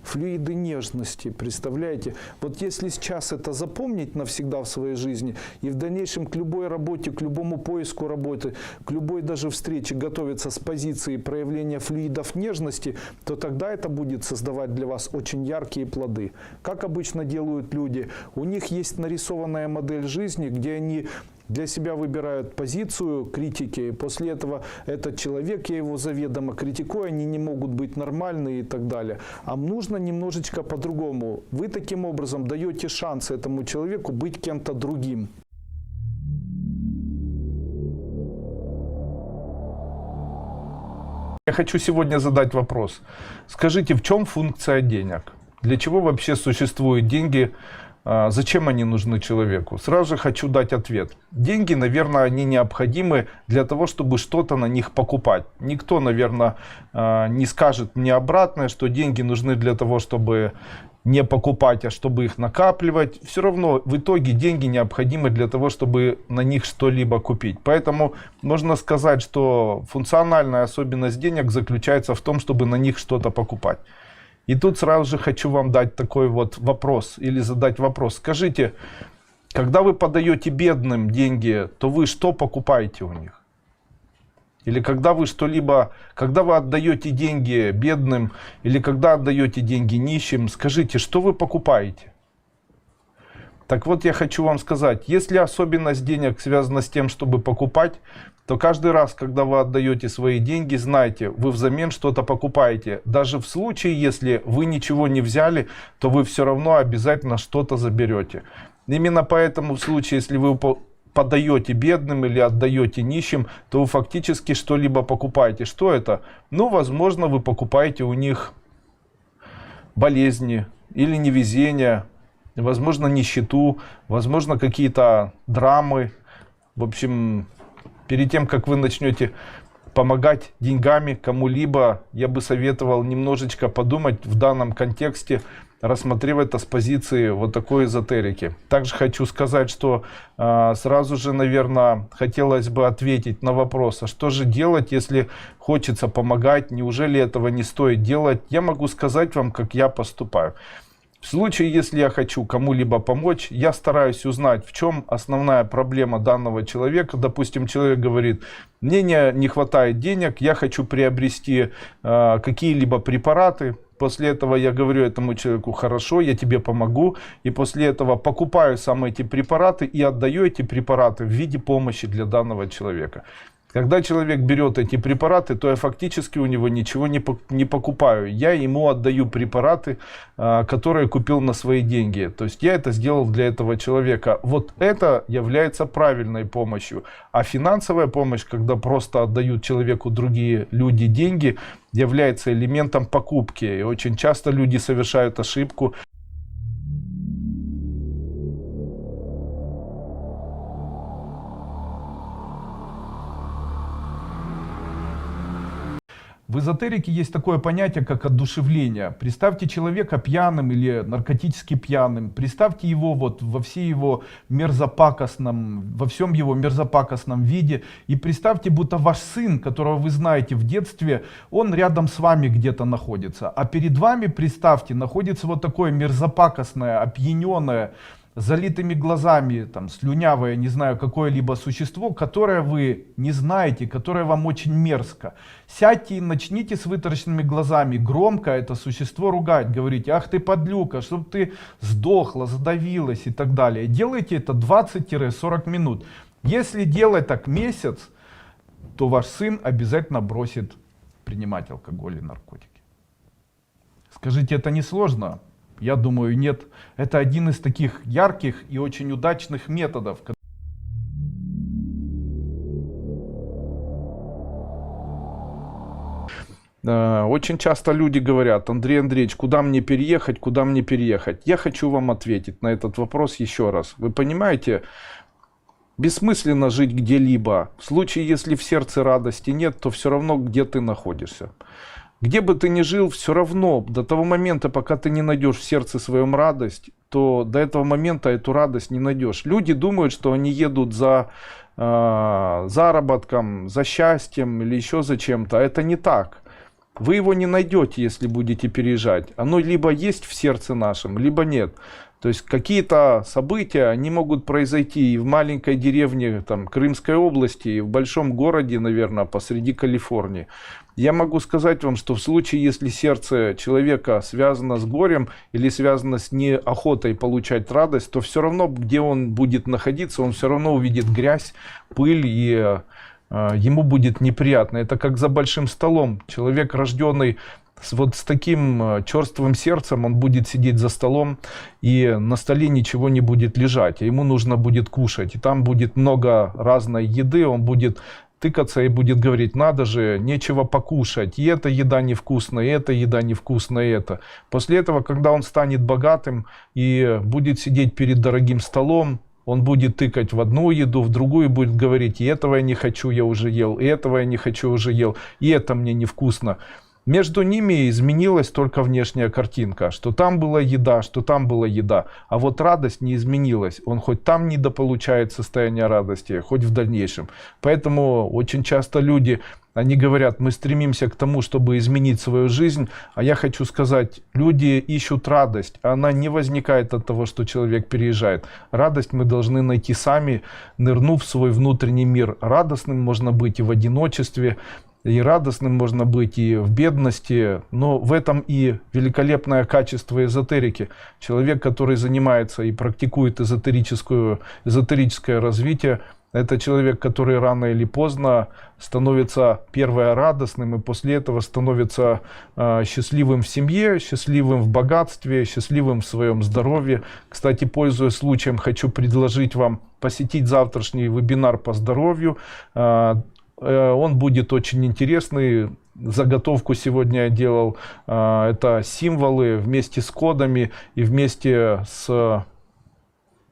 Флюиды нежности, представляете? Вот если сейчас это запомнить навсегда в своей жизни и в дальнейшем к любой работе, к любому поиску работы, к любой даже встрече готовиться с позиции проявления флюидов нежности, то тогда это будет создавать для вас очень яркие плоды. Как обычно делают люди? У них есть нарисованная модель жизни, где они для себя выбирают позицию критики, и после этого этот человек, я его заведомо критикую, они не могут быть нормальны и так далее. А нужно немножечко по-другому. Вы таким образом даете шанс этому человеку быть кем-то другим. Я хочу сегодня задать вопрос. Скажите, в чем функция денег? Для чего вообще существуют деньги? Зачем они нужны человеку? Сразу же хочу дать ответ. Деньги, наверное, они необходимы для того, чтобы что-то на них покупать. Никто, наверное, не скажет мне обратное, что деньги нужны для того, чтобы не покупать, а чтобы их накапливать. Все равно в итоге деньги необходимы для того, чтобы на них что-либо купить. Поэтому можно сказать, что функциональная особенность денег заключается в том, чтобы на них что-то покупать. И тут сразу же хочу вам дать такой вот вопрос или задать вопрос. Скажите, когда вы подаете бедным деньги, то вы что покупаете у них? Или когда вы что-либо, когда вы отдаете деньги бедным, или когда отдаете деньги нищим, скажите, что вы покупаете? Так вот, я хочу вам сказать, если особенность денег связана с тем, чтобы покупать, то каждый раз, когда вы отдаете свои деньги, знайте, вы взамен что-то покупаете. Даже в случае, если вы ничего не взяли, то вы все равно обязательно что-то заберете. Именно поэтому в случае, если вы подаете бедным или отдаете нищим, то вы фактически что-либо покупаете. Что это? Ну, возможно, вы покупаете у них болезни или невезения, возможно, нищету, возможно, какие-то драмы. В общем, перед тем, как вы начнете помогать деньгами кому-либо, я бы советовал немножечко подумать в данном контексте, рассмотрев это с позиции вот такой эзотерики. Также хочу сказать, что сразу же, наверное, хотелось бы ответить на вопрос, а что же делать, если хочется помогать, неужели этого не стоит делать? Я могу сказать вам, как я поступаю. В случае, если я хочу кому-либо помочь, я стараюсь узнать, в чем основная проблема данного человека. Допустим, человек говорит, мне не хватает денег, я хочу приобрести какие-либо препараты. После этого я говорю этому человеку, хорошо, я тебе помогу. И после этого покупаю сам эти препараты и отдаю эти препараты в виде помощи для данного человека. Когда человек берет эти препараты, то я фактически у него ничего не покупаю. Я ему отдаю препараты, которые купил на свои деньги. То есть я это сделал для этого человека. Вот это является правильной помощью. А финансовая помощь, когда просто отдают человеку другие люди деньги, является элементом покупки. И очень часто люди совершают ошибку. В эзотерике есть такое понятие, как одушевление. Представьте человека пьяным или наркотически пьяным. Представьте его вот во всем его мерзопакостном виде. И представьте, будто ваш сын, которого вы знаете в детстве, он рядом с вами где-то находится. А перед вами, представьте, находится вот такое мерзопакостное, опьяненное, залитыми глазами, там, слюнявое, не знаю, какое-либо существо, которое вы не знаете, которое вам очень мерзко. Сядьте и начните с вытаращенными глазами громко это существо ругать, говорите, ах ты подлюка, чтобы ты сдохла, задавилась и так далее. Делайте это 20-40 минут. Если делать так месяц, то ваш сын обязательно бросит принимать алкоголь и наркотики. Скажите, это не сложно? Я думаю, нет. Это один из таких ярких и очень удачных методов. Очень часто люди говорят, Андрей Андреевич, куда мне переехать, куда мне переехать? Я хочу вам ответить на этот вопрос еще раз. Вы понимаете, бессмысленно жить где-либо. В случае, если в сердце радости нет, то все равно где ты находишься. Где бы ты ни жил, все равно до того момента, пока ты не найдешь в сердце своем радость, то до этого момента эту радость не найдешь. Люди думают, что они едут за заработком, за счастьем или еще за чем-то. Это не так. Вы его не найдете, если будете переезжать. Оно либо есть в сердце нашем, либо нет. То есть какие-то события, они могут произойти и в маленькой деревне там, Крымской области, и в большом городе, наверное, посреди Калифорнии. Я могу сказать вам, что в случае, если сердце человека связано с горем или связано с неохотой получать радость, то все равно, где он будет находиться, он все равно увидит грязь, пыль, и ему будет неприятно. Это как за большим столом. Человек, рожденный вот с таким черствым сердцем, он будет сидеть за столом, и на столе ничего не будет лежать, а ему нужно будет кушать. И там будет много разной еды, он будет тыкаться и будет говорить: надо же, нечего покушать, и эта еда невкусная, и эта еда невкусная, и это. После этого, когда он станет богатым и будет сидеть перед дорогим столом, он будет тыкать в одну еду, в другую будет говорить: и этого я не хочу, я уже ел, и этого я не хочу, уже ел, и это мне невкусно. Между ними изменилась только внешняя картинка, что там была еда, что там была еда, а вот радость не изменилась. Он хоть там недополучает состояние радости, хоть в дальнейшем. Поэтому очень часто люди, они говорят: мы стремимся к тому, чтобы изменить свою жизнь, а я хочу сказать, люди ищут радость, а она не возникает от того, что человек переезжает. Радость мы должны найти сами, нырнув в свой внутренний мир. Радостным можно быть и в одиночестве, и радостным можно быть и в бедности, но в этом и великолепное качество эзотерики. Человек, который занимается и практикует эзотерическое развитие, это человек, который рано или поздно становится, первое, радостным, и после этого становится счастливым в семье, счастливым в богатстве, счастливым в своем здоровье. Кстати, пользуясь случаем, хочу предложить вам посетить завтрашний вебинар по здоровью. Он будет очень интересный. Заготовку сегодня я делал. Это символы вместе с кодами и вместе с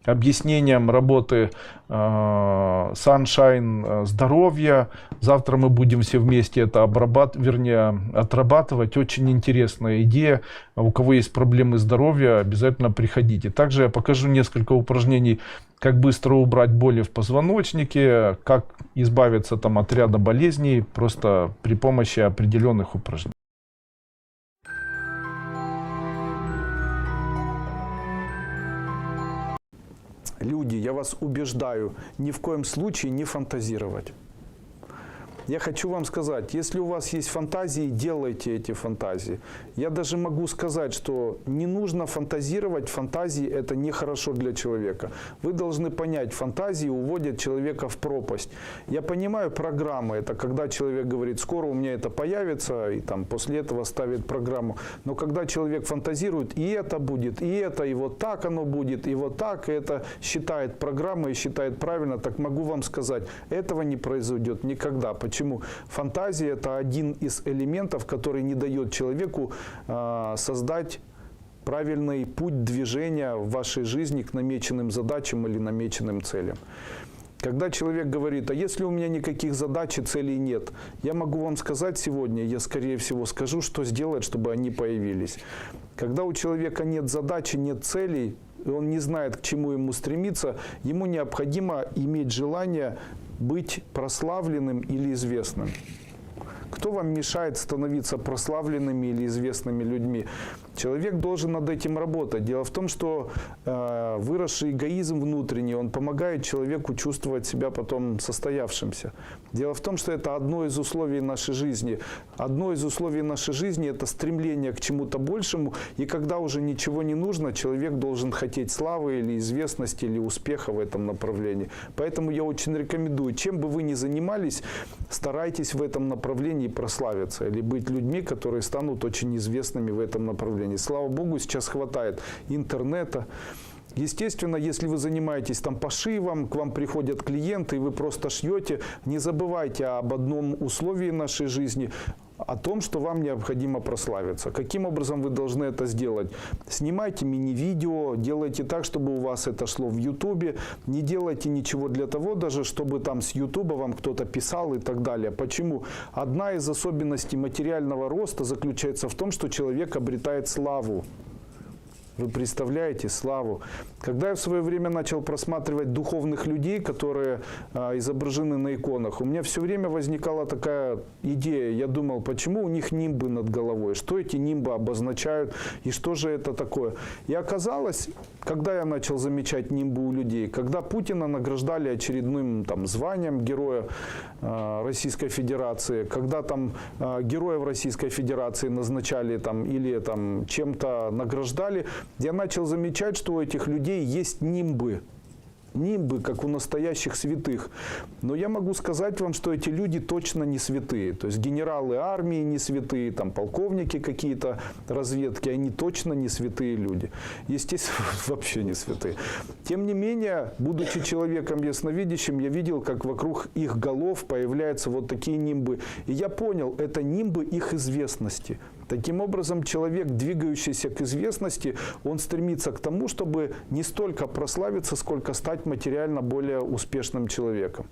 объяснением работы Sunshine здоровья. Завтра мы будем все вместе это отрабатывать. Очень интересная идея. У кого есть проблемы здоровья, обязательно приходите. Также я покажу несколько упражнений, как быстро убрать боли в позвоночнике, как избавиться там от ряда болезней, просто при помощи определенных упражнений. Люди, я вас убеждаю, ни в коем случае не фантазировать. Я хочу вам сказать, если у вас есть фантазии, делайте эти фантазии. Я даже могу сказать, что не нужно фантазировать, фантазии это нехорошо для человека. Вы должны понять, фантазии уводят человека в пропасть. Я понимаю, программы, это когда человек говорит: скоро у меня это появится, и там после этого ставит программу. Но когда человек фантазирует, и это будет, и вот так оно будет, и вот так, и это считает программой, и считает правильно, так могу вам сказать, этого не произойдет никогда. Почему? Фантазия – это один из элементов, который не дает человеку создать правильный путь движения в вашей жизни к намеченным задачам или намеченным целям. Когда человек говорит: а если у меня никаких задач и целей нет, я могу вам сказать сегодня, я скорее всего скажу, что сделать, чтобы они появились. Когда у человека нет задачи, нет целей, и он не знает, к чему ему стремиться, ему необходимо иметь желание быть прославленным или известным. Кто вам мешает становиться прославленными или известными людьми? Человек должен над этим работать. Дело в том, что выросший эгоизм внутренний, он помогает человеку чувствовать себя потом состоявшимся. Дело в том, что это одно из условий нашей жизни. Одно из условий нашей жизни – это стремление к чему-то большему. И когда уже ничего не нужно, человек должен хотеть славы или известности, или успеха в этом направлении. Поэтому я очень рекомендую, чем бы вы ни занимались, старайтесь в этом направлении прославиться или быть людьми, которые станут очень известными в этом направлении. Слава Богу, сейчас хватает интернета. Естественно, если вы занимаетесь там пошивом, к вам приходят клиенты, и вы просто шьете, не забывайте об одном условии нашей жизни, о том, что вам необходимо прославиться. Каким образом вы должны это сделать? Снимайте мини-видео, делайте так, чтобы у вас это шло в Ютубе. Не делайте ничего для того, даже чтобы там с Ютуба вам кто-то писал и так далее. Почему? Одна из особенностей материального роста заключается в том, что человек обретает славу. Вы представляете славу? Когда я в свое время начал просматривать духовных людей, которые изображены на иконах, у меня все время возникала такая идея. Я думал, почему у них нимбы над головой? Что эти нимбы обозначают? И что же это такое? И оказалось, когда я начал замечать нимбы у людей, когда Путина награждали очередным там, званием Героя Российской Федерации, когда там героев Российской Федерации назначали там, или там, чем-то награждали, я начал замечать, что у этих людей есть нимбы. Нимбы, как у настоящих святых. Но я могу сказать вам, что эти люди точно не святые. То есть генералы армии не святые, там полковники какие-то разведки, они точно не святые люди. Естественно, вообще не святые. Тем не менее, будучи человеком ясновидящим, я видел, как вокруг их голов появляются вот такие нимбы. И я понял, это нимбы их известности. Таким образом, человек, двигающийся к известности, он стремится к тому, чтобы не столько прославиться, сколько стать материально более успешным человеком.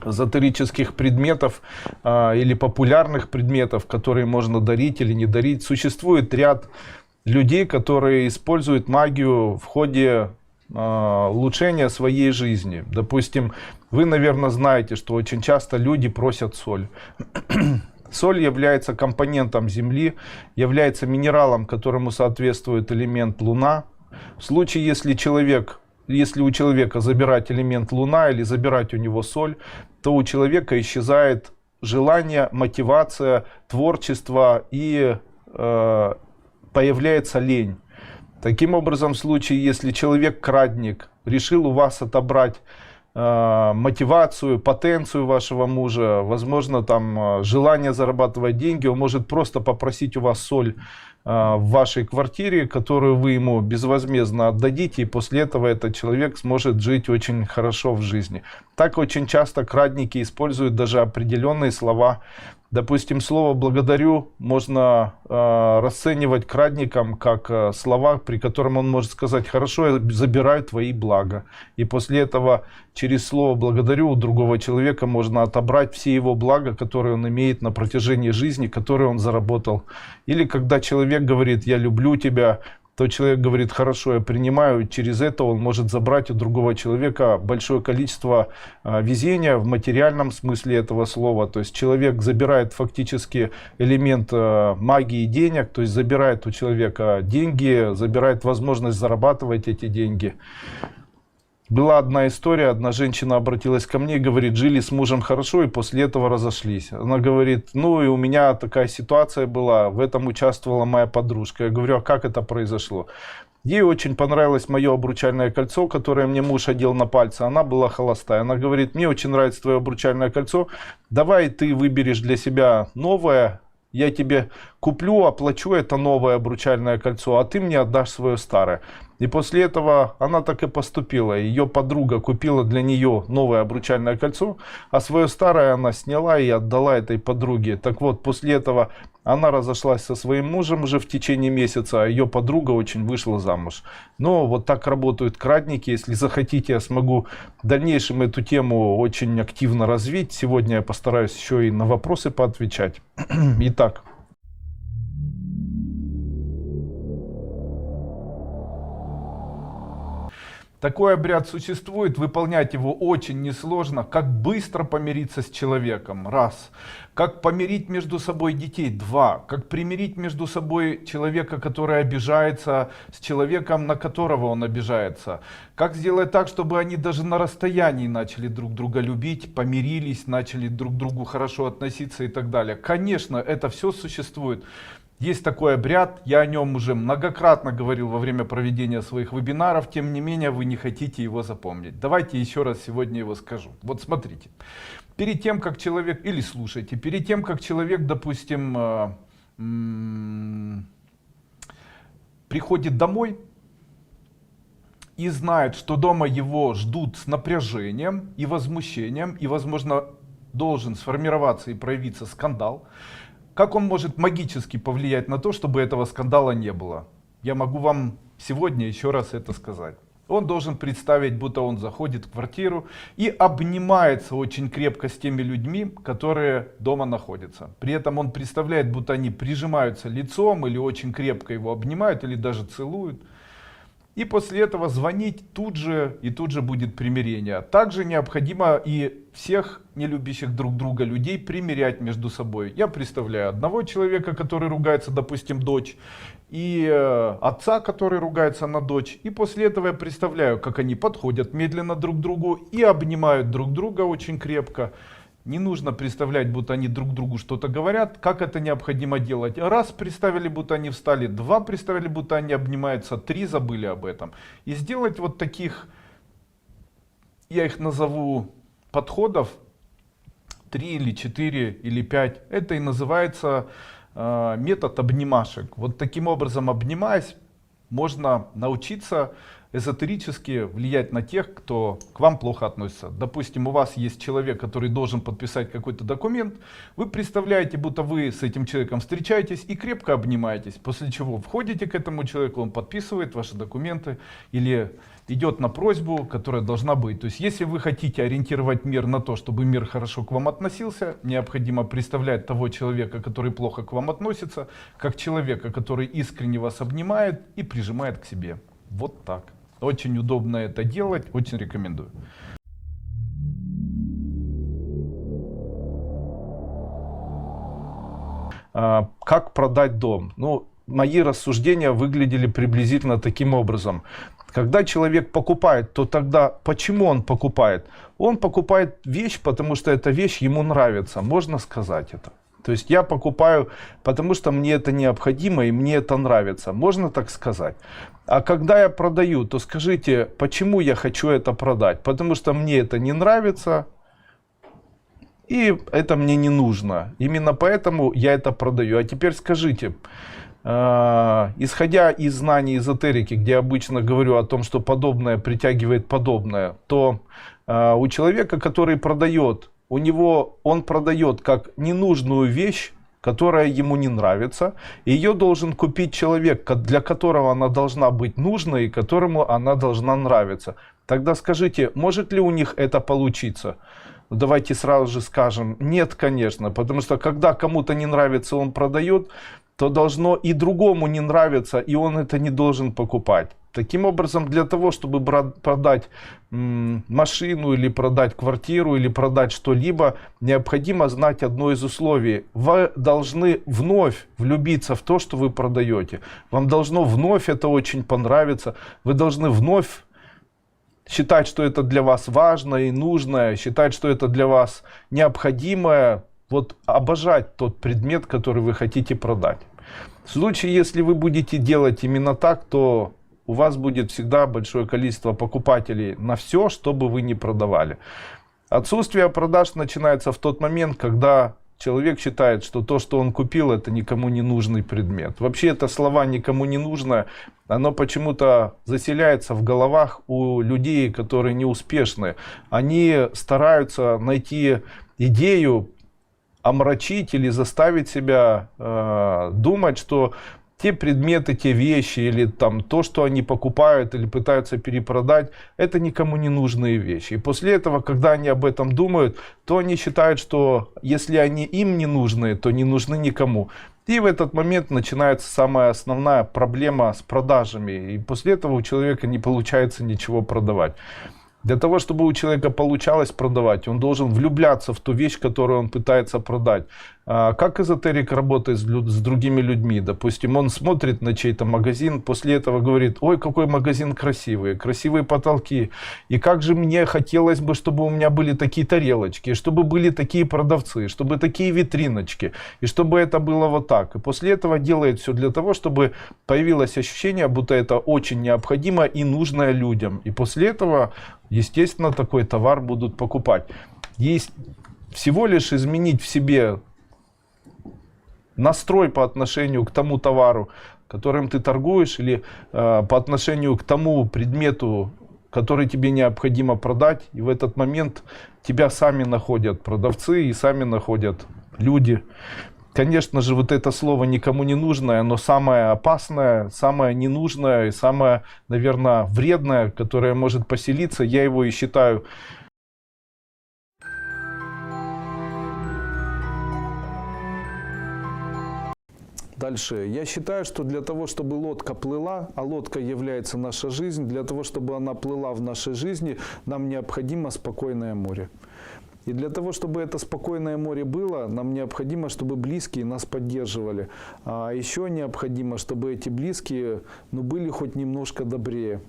Эзотерических предметов или популярных предметов, которые можно дарить или не дарить. Существует ряд людей, которые используют магию в ходе улучшения своей жизни. Допустим, вы, наверное, знаете, что очень часто люди просят соль. Соль является компонентом Земли, является минералом, которому соответствует элемент Луна. В случае, если у человека забирать элемент Луна или забирать у него соль, то у человека исчезает желание, мотивация, творчество и появляется лень. Таким образом, в случае, если человек-крадник решил у вас отобрать мотивацию, потенцию вашего мужа, возможно, там желание зарабатывать деньги, он может просто попросить у вас соль в вашей квартире, которую вы ему безвозмездно отдадите, и после этого этот человек сможет жить очень хорошо в жизни. Так очень часто крадники используют даже определенные слова. Допустим, слово «благодарю» можно расценивать крадником как слова, при котором он может сказать: «Хорошо, я забираю твои блага». И после этого через слово «благодарю» у другого человека можно отобрать все его блага, которые он имеет на протяжении жизни, которые он заработал. Или когда человек говорит «я люблю тебя», то человек говорит: «Хорошо, я принимаю». Через это он может забрать у другого человека большое количество везения в материальном смысле этого слова. То есть человек забирает фактически элемент магии денег, то есть забирает у человека деньги, забирает возможность зарабатывать эти деньги. Была одна история, одна женщина обратилась ко мне и говорит: жили с мужем хорошо и после этого разошлись. Она говорит: ну и у меня такая ситуация была, в этом участвовала моя подружка. Я говорю: а как это произошло? Ей очень понравилось мое обручальное кольцо, которое мне муж одел на пальцы. Она была холостая. Она говорит: мне очень нравится твое обручальное кольцо, давай ты выберешь для себя новое. Я тебе куплю, оплачу это новое обручальное кольцо, а ты мне отдашь свое старое. И после этого она так и поступила. Ее подруга купила для нее новое обручальное кольцо, а свое старое она сняла и отдала этой подруге. Так вот, после этого она разошлась со своим мужем уже в течение месяца, а ее подруга очень вышла замуж. Но вот так работают крадники. Если захотите, я смогу в дальнейшем эту тему очень активно развить. Сегодня я постараюсь еще и на вопросы поотвечать. Итак. Такой обряд существует, выполнять его очень несложно. Как быстро помириться с человеком? Раз. Как помирить между собой детей? Два. Как примирить между собой человека, который обижается, с человеком, на которого он обижается? Как сделать так, чтобы они даже на расстоянии начали друг друга любить, помирились, начали друг к другу хорошо относиться и так далее? Конечно, это все существует. Есть такой обряд, я о нем уже многократно говорил во время проведения своих вебинаров, тем не менее вы не хотите его запомнить. Давайте еще раз сегодня его скажу. Вот смотрите, перед тем как человек, или слушайте, перед тем как человек, допустим, приходит домой и знает, что дома его ждут с напряжением и возмущением, и возможно должен сформироваться и проявиться скандал, как он может магически повлиять на то, чтобы этого скандала не было? Я могу вам сегодня еще раз это сказать. Он должен представить, будто он заходит в квартиру и обнимается очень крепко с теми людьми, которые дома находятся. При этом он представляет, будто они прижимаются лицом или очень крепко его обнимают, или даже целуют. И после этого звонить тут же, и тут же будет примирение. Также необходимо и всех не любящих друг друга людей примирять между собой. Я представляю одного человека, который ругается, допустим, дочь, и отца, который ругается на дочь. И после этого я представляю, как они подходят медленно друг к другу и обнимают друг друга очень крепко. Не нужно представлять, будто они друг другу что-то говорят, как это необходимо делать. Раз представили, будто они встали, два представили, будто они обнимаются, три забыли об этом. И сделать вот таких, я их назову, подходов, 3 или 4 или 5, это и называется метод обнимашек. Вот таким образом, обнимаясь, можно научиться эзотерически влиять на тех, кто к вам плохо относится. Допустим, у вас есть человек, который должен подписать какой-то документ. Вы представляете, будто вы с этим человеком встречаетесь и крепко обнимаетесь. После чего входите к этому человеку, он подписывает ваши документы или идет на просьбу, которая должна быть. То есть, если вы хотите ориентировать мир на то, чтобы мир хорошо к вам относился, необходимо представлять того человека, который плохо к вам относится, как человека, который искренне вас обнимает и прижимает к себе. Вот так. Очень удобно это делать, очень рекомендую. Как продать дом? Ну, мои рассуждения выглядели приблизительно таким образом. Когда человек покупает, то тогда почему он покупает? Он покупает вещь, потому что эта вещь ему нравится, можно сказать это. То есть я покупаю, потому что мне это необходимо и мне это нравится. Можно так сказать. А когда я продаю, то скажите, почему я хочу это продать? Потому что мне это не нравится и это мне не нужно. Именно поэтому я это продаю. А теперь скажите, исходя из знаний эзотерики, где я обычно говорю о том, что подобное притягивает подобное, то у человека, который продает, он продает как ненужную вещь, которая ему не нравится. Ее должен купить человек, для которого она должна быть нужной и которому она должна нравиться. Тогда скажите, может ли у них это получиться? Давайте сразу же скажем, нет, конечно. Потому что когда кому-то не нравится, он продает, то должно и другому не нравиться, и он это не должен покупать. Таким образом, для того, чтобы продать машину, или продать квартиру, или продать что-либо, необходимо знать одно из условий. Вы должны вновь влюбиться в то, что вы продаете. Вам должно вновь это очень понравиться. Вы должны вновь считать, что это для вас важно и нужно, считать, что это для вас необходимое. Вот обожать тот предмет, который вы хотите продать. В случае, если вы будете делать именно так, то у вас будет всегда большое количество покупателей на все, что бы вы ни продавали. Отсутствие продаж начинается в тот момент, когда человек считает, что то, что он купил, это никому не нужный предмет. Вообще это слова «никому не нужно», оно почему-то заселяется в головах у людей, которые неуспешны. Они стараются найти идею, омрачить или заставить себя думать, что те предметы, те вещи или там то, что они покупают или пытаются перепродать, это никому не нужные вещи. И после этого, когда они об этом думают, то они считают, что если они им не нужны, то не нужны никому. И в этот момент начинается самая основная проблема с продажами. И после этого у человека не получается ничего продавать. Для того, чтобы у человека получалось продавать, он должен влюбляться в ту вещь, которую он пытается продать. Как эзотерик работает с другими людьми? Допустим, он смотрит на чей-то магазин, после этого говорит: ой, какой магазин красивый, красивые потолки. И как же мне хотелось бы, чтобы у меня были такие тарелочки, чтобы были такие продавцы, чтобы такие витриночки, и чтобы это было вот так. И после этого делает все для того, чтобы появилось ощущение, будто это очень необходимо и нужно людям. И после этого, естественно, такой товар будут покупать. Есть всего лишь изменить в себе настрой по отношению к тому товару, которым ты торгуешь, или по отношению к тому предмету, который тебе необходимо продать. И в этот момент тебя сами находят продавцы и сами находят люди. конечно же, вот это слово никому не нужное, но самое опасное, самое ненужное и самое, наверное, вредное, которое может поселиться, я его и считаю Дальше. Я считаю, что для того, чтобы лодка плыла, а лодка является наша жизнь, для того, чтобы она плыла в нашей жизни, нам необходимо спокойное море. И для того, чтобы это спокойное море было, нам необходимо, чтобы близкие нас поддерживали. А еще необходимо, чтобы эти близкие были хоть немножко добрее.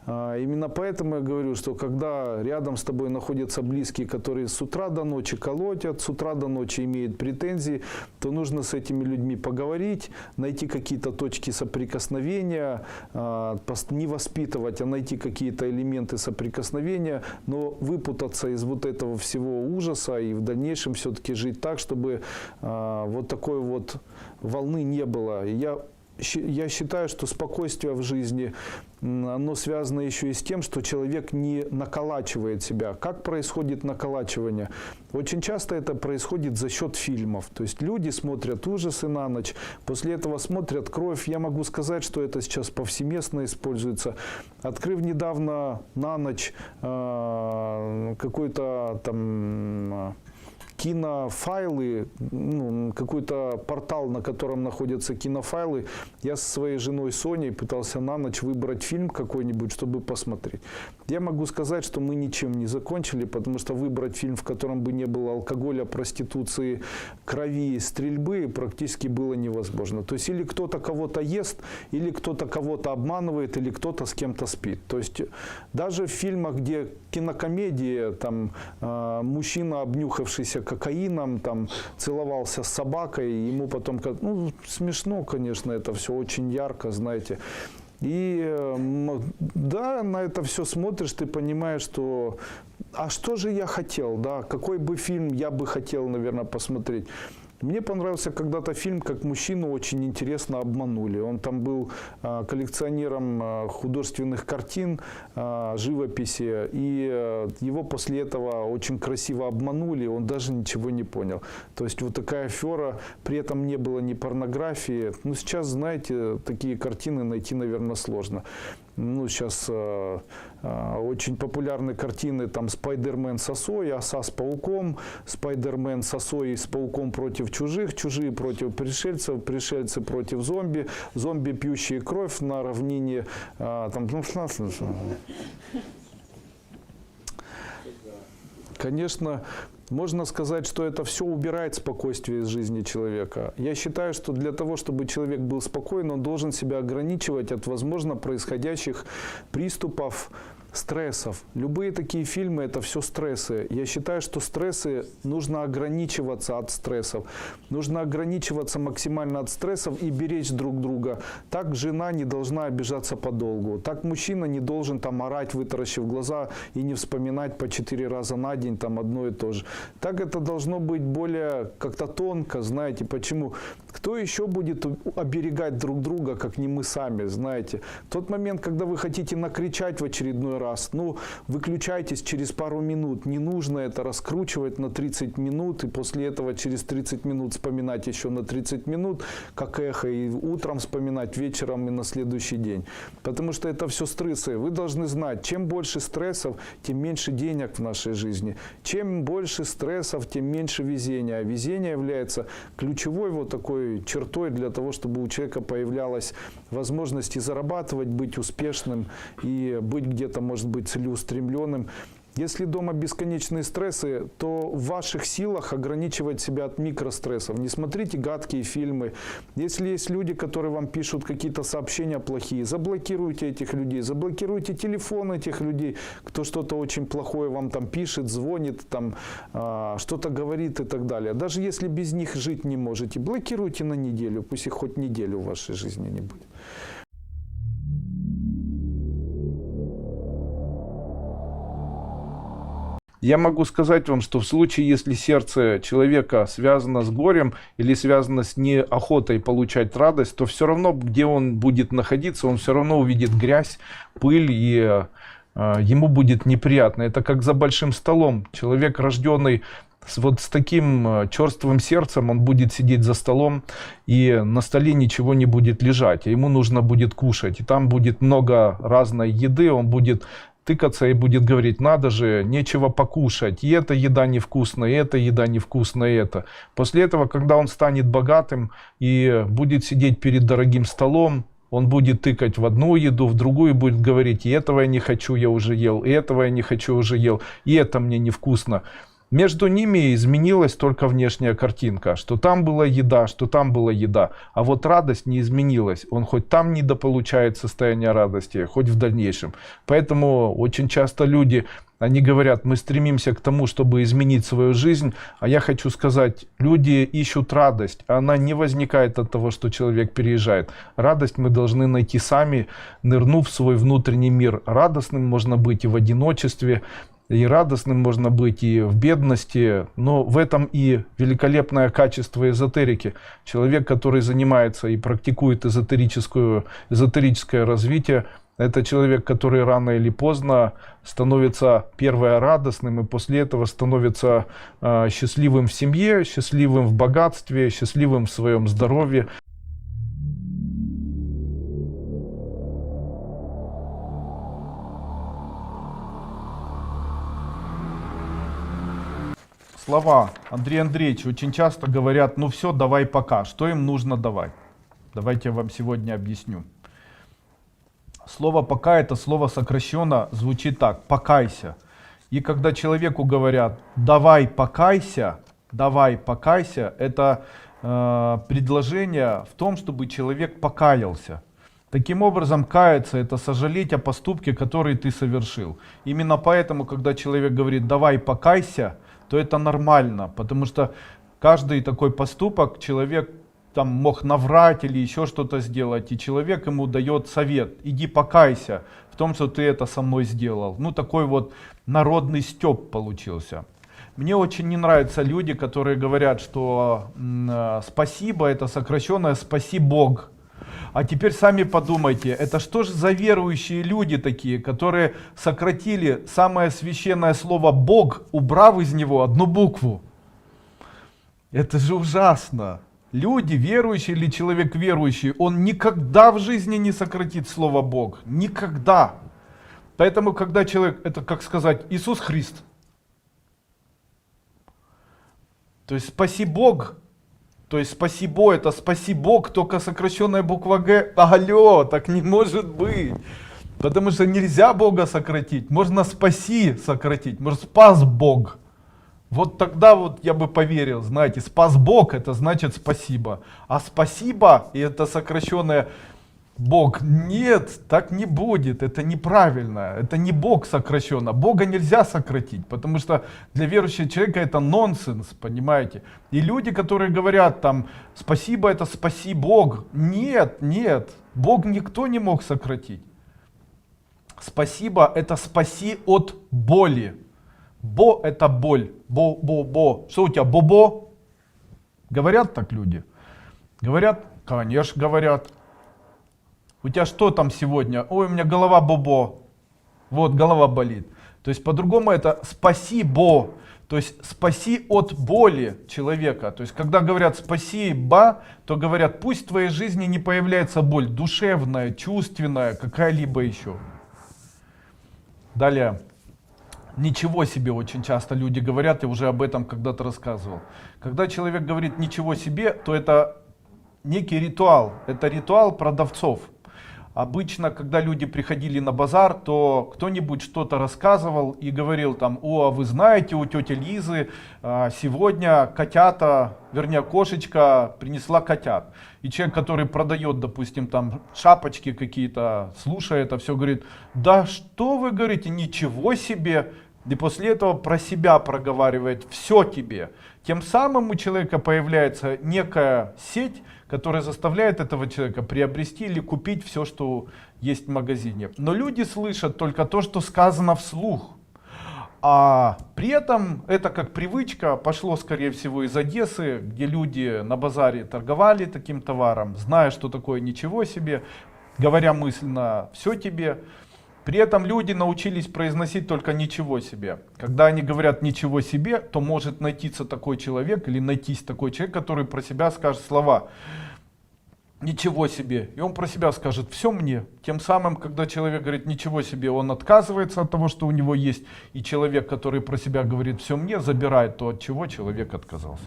Именно поэтому я говорю, что когда рядом с тобой находятся близкие, которые с утра до ночи колотят, с утра до ночи имеют претензии, то нужно с этими людьми поговорить, найти какие-то точки соприкосновения, не воспитывать, а найти какие-то элементы соприкосновения, но выпутаться из вот этого всего ужаса и в дальнейшем все-таки жить так, чтобы вот такой вот волны не было. Я считаю, что спокойствие в жизни, оно связано еще и с тем, что человек не наколачивает себя. Как происходит наколачивание? Очень часто это происходит за счет фильмов. То есть люди смотрят ужасы на ночь, после этого смотрят кровь. Я могу сказать, что это сейчас повсеместно используется. Открыв недавно на ночь какой-то там кинофайлы, какой-то портал, на котором находятся кинофайлы, я со своей женой Соней пытался на ночь выбрать фильм какой-нибудь, чтобы посмотреть. Я могу сказать, что мы ничем не закончили, потому что выбрать фильм, в котором бы не было алкоголя, проституции, крови, стрельбы, практически было невозможно. То есть или кто-то кого-то ест, или кто-то кого-то обманывает, или кто-то с кем-то спит. То есть даже в фильмах, где кинокомедия, там мужчина, обнюхавшийся кокаином, там целовался с собакой, ему потом, смешно, конечно, это все очень ярко, знаете. И да, на это все смотришь, ты понимаешь, что а что же я хотел, да, какой бы фильм я бы хотел, наверное, посмотреть. Мне понравился когда-то фильм, как мужчину очень интересно обманули. Он там был коллекционером художественных картин, живописи, и его после этого очень красиво обманули, он даже ничего не понял. То есть вот такая афера, при этом не было ни порнографии. Ну, сейчас, знаете, такие картины найти, наверное, сложно. Ну, сейчас очень популярны картины, там, Спайдермен с осой, оса с пауком, Спайдермен с осой и с пауком против чужих, чужие против пришельцев, пришельцы против зомби, зомби, пьющие кровь на равнине, там, конечно, можно сказать, что это все убирает спокойствие из жизни человека. Я считаю, что для того, чтобы человек был спокоен, он должен себя ограничивать от, возможно, происходящих приступов стрессов. Любые такие фильмы – это все стрессы. Я считаю, что стрессы, нужно ограничиваться от стрессов. Нужно ограничиваться максимально от стрессов и беречь друг друга. Так жена не должна обижаться подолгу. Так мужчина не должен там орать, вытаращив глаза, и не вспоминать по 4 раза на день там одно и то же. Так это должно быть более как-то тонко, знаете. Почему? Кто еще будет оберегать друг друга, как не мы сами, знаете. Тот момент, когда вы хотите накричать в очередной раз, выключайтесь через пару минут. Не нужно это раскручивать на 30 минут и после этого через 30 минут вспоминать еще на 30 минут, как эхо, и утром вспоминать, вечером и на следующий день. Потому что это все стрессы. Вы должны знать, чем больше стрессов, тем меньше денег в нашей жизни. Чем больше стрессов, тем меньше везения. А везение является ключевой вот такой чертой для того, чтобы у человека появлялась возможность и зарабатывать, быть успешным и быть где-то, может быть, целеустремленным. Если дома бесконечные стрессы, то в ваших силах ограничивать себя от микрострессов. Не смотрите гадкие фильмы. Если есть люди, которые вам пишут какие-то сообщения плохие, заблокируйте этих людей, заблокируйте телефон этих людей, кто что-то очень плохое вам там пишет, звонит, там что-то говорит и так далее. Даже если без них жить не можете, блокируйте на неделю, пусть их хоть неделю в вашей жизни не будет. Я могу сказать вам, что в случае, если сердце человека связано с горем или связано с неохотой получать радость, то все равно, где он будет находиться, он все равно увидит грязь, пыль, и ему будет неприятно. Это как за большим столом. Человек, рожденный Вот с таким черствым сердцем он будет сидеть за столом, и на столе ничего не будет лежать, а ему нужно будет кушать. И там будет много разной еды, он будет тыкаться и будет говорить: надо же, нечего покушать, и эта еда невкусная, и эта еда невкусная, и это. После этого, когда он станет богатым и будет сидеть перед дорогим столом, он будет тыкать в одну еду, в другую, будет говорить: и этого я не хочу, я уже ел, и этого я не хочу, уже ел, и это мне невкусно. Между ними изменилась только внешняя картинка, что там была еда, что там была еда, а вот радость не изменилась. Он хоть там недополучает состояние радости, хоть в дальнейшем. Поэтому очень часто люди, они говорят: мы стремимся к тому, чтобы изменить свою жизнь, а я хочу сказать, люди ищут радость, а она не возникает от того, что человек переезжает. Радость мы должны найти сами, нырнув в свой внутренний мир. Радостным можно быть и в одиночестве, и радостным можно быть и в бедности, но в этом и великолепное качество эзотерики. Человек, который занимается и практикует эзотерическое развитие, это человек, который рано или поздно становится, первое, радостным, и после этого становится счастливым в семье, счастливым в богатстве, счастливым в своем здоровье. Слова Андрея Андреевича очень часто говорят: ну все, давай пока. Что им нужно давать? Давайте я вам сегодня объясню. Слово «пока» — это слово сокращенно звучит так: покайся. И когда человеку говорят давай покайся, это предложение в том, чтобы человек покаялся. Таким образом, каяться — это сожалеть о поступке, который ты совершил. Именно поэтому, когда человек говорит давай покайся, то это нормально, потому что каждый такой поступок человек там мог наврать или еще что-то сделать, и человек ему дает совет: иди покайся в том, что ты это со мной сделал. Ну, такой вот народный стёб получился. Мне очень не нравятся люди, которые говорят, что спасибо — это сокращенное «спаси Бог». А теперь сами подумайте, это что же за верующие люди такие, которые сократили самое священное слово «Бог», убрав из него одну букву? Это же ужасно. Люди верующие или человек верующий, он никогда в жизни не сократит слово «Бог». Никогда. Поэтому, когда человек, это как сказать Иисус Христ. То есть «спаси Бог». То есть спасибо — это спаси Бог, только сокращенная буква Г. Алло, так не может быть. Потому что нельзя Бога сократить. Можно спаси сократить, может спас Бог. Вот тогда вот я бы поверил, знаете, спас Бог — это значит спасибо. А спасибо — и это сокращенное Бог. Нет, так не будет, это неправильно, это не Бог сокращенно. Бога нельзя сократить, потому что для верующего человека это нонсенс, понимаете. И люди, которые говорят там спасибо — это спаси Бог. Нет, Бог никто не мог сократить. Спасибо — это спаси от боли. Бо — это боль. Бо. Что у тебя, бобо? Говорят так люди? Говорят? Конечно, говорят. У тебя что там сегодня? Ой, у меня голова бобо. Вот, голова болит. То есть по-другому это спасибо. То есть спаси от боли человека. То есть когда говорят спасибо, то говорят: пусть в твоей жизни не появляется боль душевная, чувственная, какая-либо еще. Далее. Ничего себе очень часто люди говорят, я уже об этом когда-то рассказывал. Когда человек говорит ничего себе, то это некий ритуал. Это ритуал продавцов. Обычно, когда люди приходили на базар, то кто-нибудь что-то рассказывал и говорил там: о, а вы знаете, у тети Лизы сегодня котята, вернее кошечка принесла котят. И человек, который продает, допустим, там шапочки какие-то, слушая это все, говорит: да что вы говорите, ничего себе. И после этого про себя проговаривает: все тебе. Тем самым у человека появляется некая сеть, которая заставляет этого человека приобрести или купить все, что есть в магазине. Но люди слышат только то, что сказано вслух. А при этом это как привычка пошло, скорее всего, из Одессы, где люди на базаре торговали таким товаром, зная, что такое ничего себе, говоря мысленно: все тебе. При этом люди научились произносить только «ничего себе». Когда они говорят «ничего себе», то может найтись такой человек или найтись такой человек, который про себя скажет слова «ничего себе». И он про себя скажет «все мне». Тем самым, когда человек говорит «ничего себе», он отказывается от того, что у него есть. И человек, который про себя говорит «все мне», забирает то, от чего человек отказался.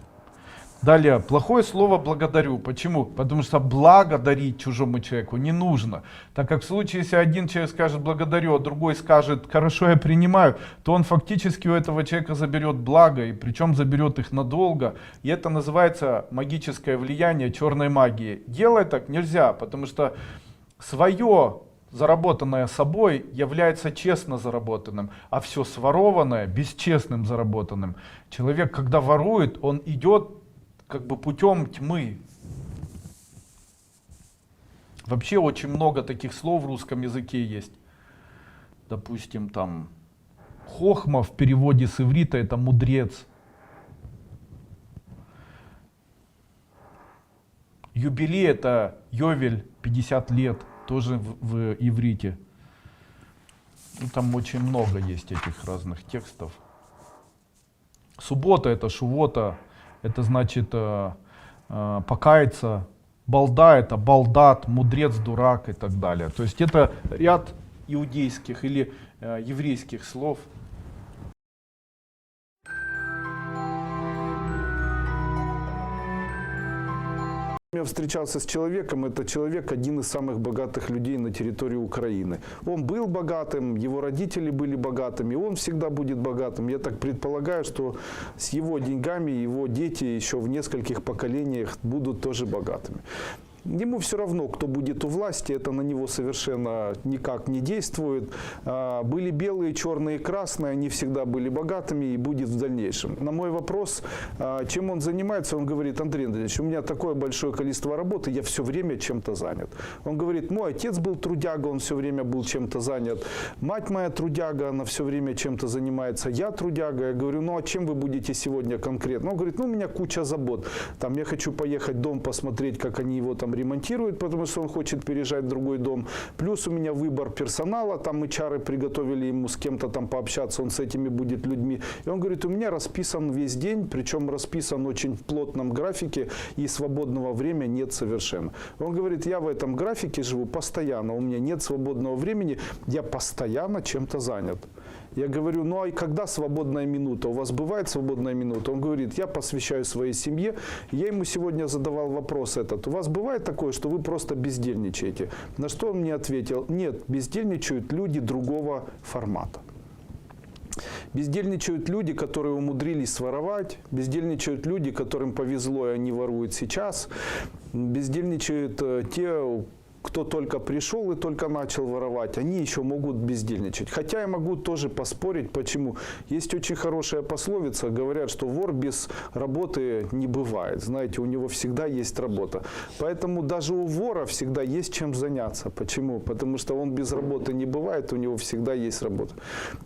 Далее, плохое слово «благодарю». Почему? Потому что благодарить чужому человеку не нужно. Так как в случае, если один человек скажет «благодарю», а другой скажет «хорошо, я принимаю», то он фактически у этого человека заберет благо, и причем заберет их надолго. И это называется магическое влияние черной магии. Делать так нельзя, потому что свое заработанное собой является честно заработанным, а все сворованное бесчестным заработанным. Человек, когда ворует, он идет как бы путем тьмы. Вообще очень много таких слов в русском языке есть. Допустим, там хохма в переводе с иврита это мудрец. Юбилей это йовель, 50 лет, тоже в иврите. Ну, там очень много есть этих разных текстов. Суббота это шувота. Это значит покаяться. Балда это балдат, мудрец, дурак и так далее. То есть это ряд иудейских или еврейских слов. Я встречался с человеком, это человек один из самых богатых людей на территории Украины. Он был богатым, его родители были богатыми, он всегда будет богатым. Я так предполагаю, что с его деньгами его дети еще в нескольких поколениях будут тоже богатыми. Ему все равно, кто будет у власти, это на него совершенно никак не действует. Были белые, черные, красные, они всегда были богатыми и будет в дальнейшем. На мой вопрос, чем он занимается, он говорит: Андрей Андреевич, у меня такое большое количество работы, я все время чем-то занят. Он говорит: мой отец был трудяга, он все время был чем-то занят. Мать моя трудяга, она все время чем-то занимается. Я трудяга. Я говорю: ну а чем вы будете сегодня конкретно? Он говорит: ну у меня куча забот. Там я хочу поехать в дом, посмотреть, как они его там ремонтирует, потому что он хочет переезжать в другой дом. Плюс у меня выбор персонала, там мы чары приготовили ему с кем-то там пообщаться, он с этими будет людьми. И он говорит: у меня расписан весь день, причем расписан очень в плотном графике, и свободного времени нет совершенно. Он говорит: я в этом графике живу постоянно, у меня нет свободного времени, я постоянно чем-то занят. Я говорю: ну а когда свободная минута? У вас бывает свободная минута? Он говорит: я посвящаю своей семье. Я ему сегодня задавал вопрос этот: у вас бывает такое, что вы просто бездельничаете? На что он мне ответил: нет, бездельничают люди другого формата. Бездельничают люди, которые умудрились своровать, бездельничают люди, которым повезло, и они воруют сейчас, бездельничают те, кто только пришел и только начал воровать, они еще могут бездельничать. Хотя я могу тоже поспорить, почему. Есть очень хорошая пословица, говорят, что вор без работы не бывает. Знаете, у него всегда есть работа. Поэтому даже у вора всегда есть чем заняться. Почему? Потому что он без работы не бывает, у него всегда есть работа.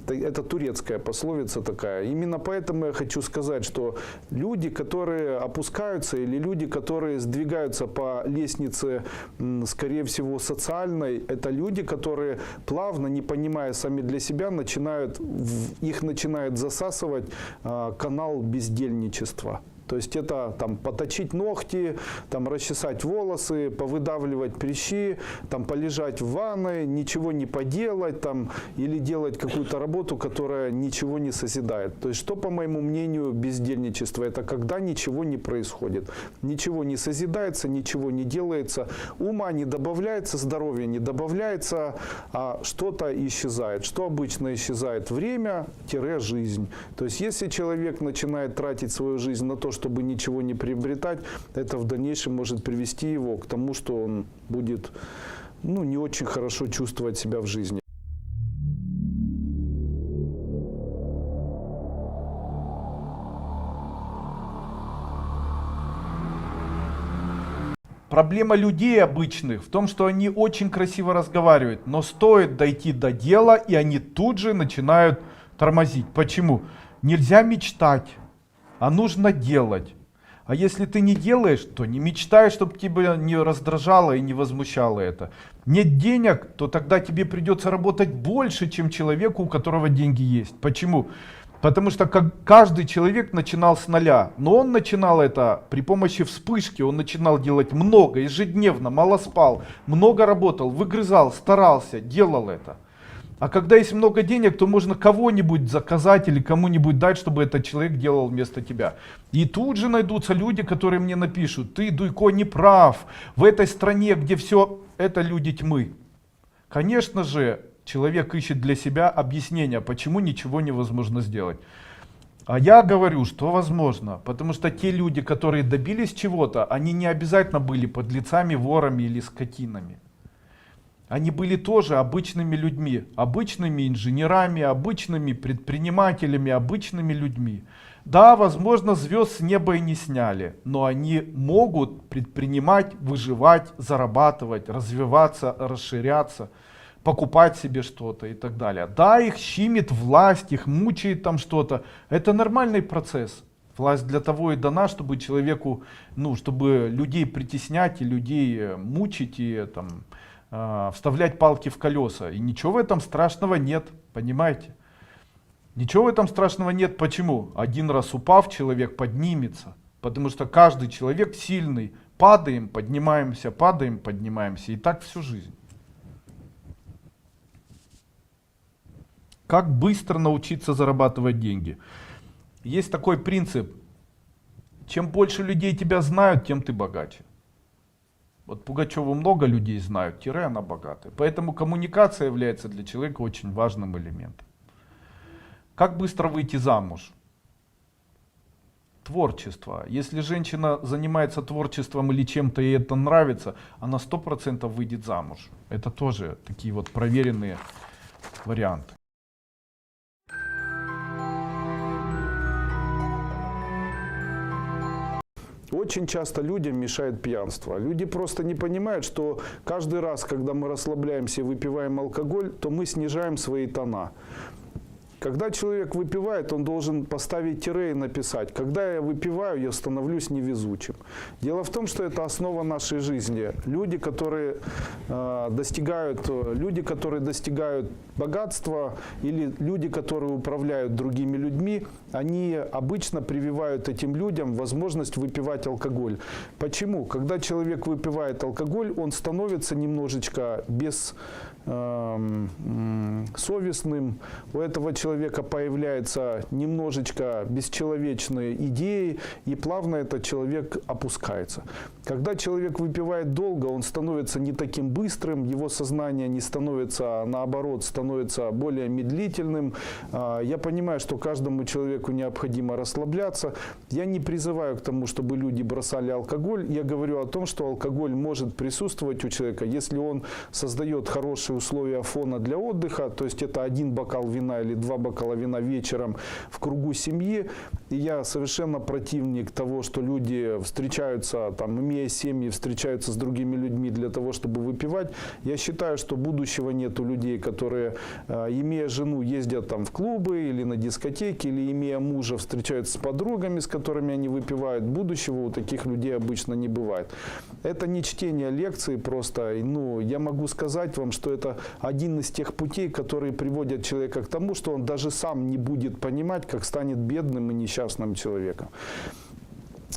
Это турецкая пословица такая. Именно поэтому я хочу сказать, что люди, которые опускаются, или люди, которые сдвигаются по лестнице, скорее всего, социальной, это люди, которые плавно, не понимая сами для себя, их начинает засасывать канал бездельничества. То есть это там поточить ногти, там расчесать волосы, повыдавливать прыщи, там полежать в ванной, ничего не поделать, там, или делать какую-то работу, которая ничего не созидает. То есть что, по моему мнению, бездельничество? Это когда ничего не происходит. Ничего не созидается, ничего не делается, ума не добавляется, здоровья не добавляется, а что-то исчезает. Что обычно исчезает? Время-жизнь. То есть если человек начинает тратить свою жизнь на то, чтобы ничего не приобретать, это в дальнейшем может привести его к тому, что он будет не очень хорошо чувствовать себя в жизни. Проблема людей обычных в том, что они очень красиво разговаривают, но стоит дойти до дела, и они тут же начинают тормозить. Почему? Нельзя мечтать, а нужно делать. А если ты не делаешь, то не мечтай, чтобы тебя не раздражало и не возмущало это. Нет денег, то тогда тебе придется работать больше, чем человеку, у которого деньги есть. Почему? Потому что каждый человек начинал с нуля, но он начинал это при помощи вспышки, он начинал делать много, ежедневно, мало спал, много работал, выгрызал, старался, делал это. А когда есть много денег, то можно кого-нибудь заказать или кому-нибудь дать, чтобы этот человек делал вместо тебя. И тут же найдутся люди, которые мне напишут: ты, Дуйко, не прав, в этой стране, где все это люди тьмы. Конечно же, человек ищет для себя объяснение, почему ничего невозможно сделать. А я говорю, что возможно, потому что те люди, которые добились чего-то, они не обязательно были подлецами, ворами или скотинами. Они были тоже обычными людьми, обычными инженерами, обычными предпринимателями, обычными людьми. Да, возможно, звезд с неба и не сняли, но они могут предпринимать, выживать, зарабатывать, развиваться, расширяться, покупать себе что-то и так далее. Да, их щемит власть, их мучает там что-то. Это нормальный процесс. Власть для того и дана, чтобы человеку, чтобы людей притеснять и людей мучить и там вставлять палки в колеса. И ничего в этом страшного нет, понимаете? Ничего в этом страшного нет. Почему? Один раз упав, человек поднимется. Потому что каждый человек сильный. Падаем, поднимаемся, падаем, поднимаемся. И так всю жизнь. Как быстро научиться зарабатывать деньги? Есть такой принцип. Чем больше людей тебя знают, тем ты богаче. Вот Пугачеву много людей знают, она богатая. Поэтому коммуникация является для человека очень важным элементом. Как быстро выйти замуж? Творчество. Если женщина занимается творчеством или чем-то ей это нравится, она 100% выйдет замуж. Это тоже такие вот проверенные варианты. Очень часто людям мешает пьянство. Люди просто не понимают, что каждый раз, когда мы расслабляемся и выпиваем алкоголь, то мы снижаем свои тона. Когда человек выпивает, он должен поставить тире и написать: когда я выпиваю, я становлюсь невезучим. Дело в том, что это основа нашей жизни. Люди, которые достигают богатства, или люди, которые управляют другими людьми, они обычно прививают этим людям возможность выпивать алкоголь. Почему? Когда человек выпивает алкоголь, он становится немножечко бессовестным, у этого человека появляются немножечко бесчеловечные идеи, и плавно этот человек опускается. Когда человек выпивает долго, он становится не таким быстрым, его сознание не становится, наоборот, становится более медлительным. Я понимаю, что каждому человеку необходимо расслабляться. Я не призываю к тому, чтобы люди бросали алкоголь. Я говорю о том, что алкоголь может присутствовать у человека, если он создает хорошие условия фона для отдыха, то есть это 1 бокал вина или 2 бокала вина вечером в кругу семьи. И я совершенно противник того, что люди встречаются, там, имея семьи, встречаются с другими людьми для того, чтобы выпивать. Я считаю, что будущего нет у людей, которые, имея жену, ездят там в клубы или на дискотеки, или имея мужа, встречаются с подругами, с которыми они выпивают. Будущего у таких людей обычно не бывает. Это не чтение лекций просто. Я могу сказать вам, что это один из тех путей, которые приводят человека к тому, что он даже сам не будет понимать, как станет бедным и несчастным человеком.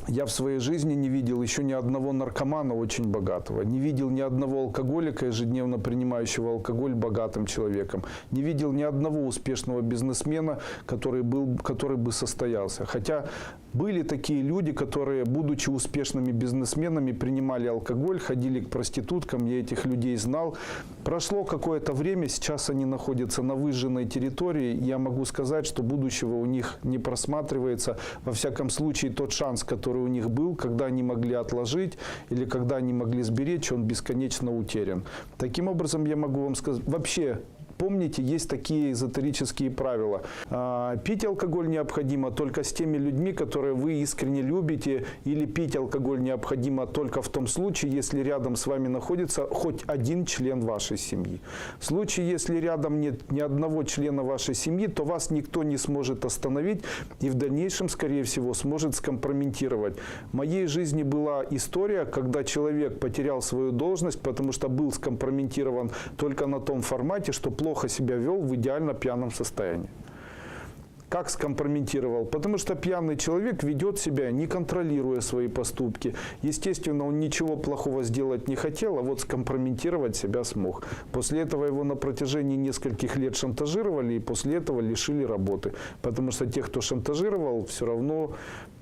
Я в своей жизни не видел еще ни одного наркомана очень богатого, не видел ни одного алкоголика, ежедневно принимающего алкоголь, богатым человеком, не видел ни одного успешного бизнесмена, который бы состоялся. Хотя были такие люди, которые, будучи успешными бизнесменами, принимали алкоголь, ходили к проституткам, я этих людей знал. Прошло какое-то время, сейчас они находятся на выжженной территории, я могу сказать, что будущего у них не просматривается. Во всяком случае, тот шанс, который у них был, когда они могли отложить или когда они могли сберечь, он бесконечно утерян. Таким образом, я могу вам сказать, вообще помните, есть такие эзотерические правила. Пить алкоголь необходимо только с теми людьми, которые вы искренне любите, или пить алкоголь необходимо только в том случае, если рядом с вами находится хоть один член вашей семьи. В случае, если рядом нет ни одного члена вашей семьи, то вас никто не сможет остановить и в дальнейшем, скорее всего, сможет скомпрометировать. В моей жизни была история, когда человек потерял свою должность, потому что был скомпрометирован только на том формате, что плохо себя вел в идеально пьяном состоянии. Как скомпрометировал? Потому что пьяный человек ведет себя, не контролируя свои поступки. Естественно, он ничего плохого сделать не хотел, а вот скомпрометировать себя смог. После этого его на протяжении нескольких лет шантажировали и после этого лишили работы. Потому что тех, кто шантажировал, все равно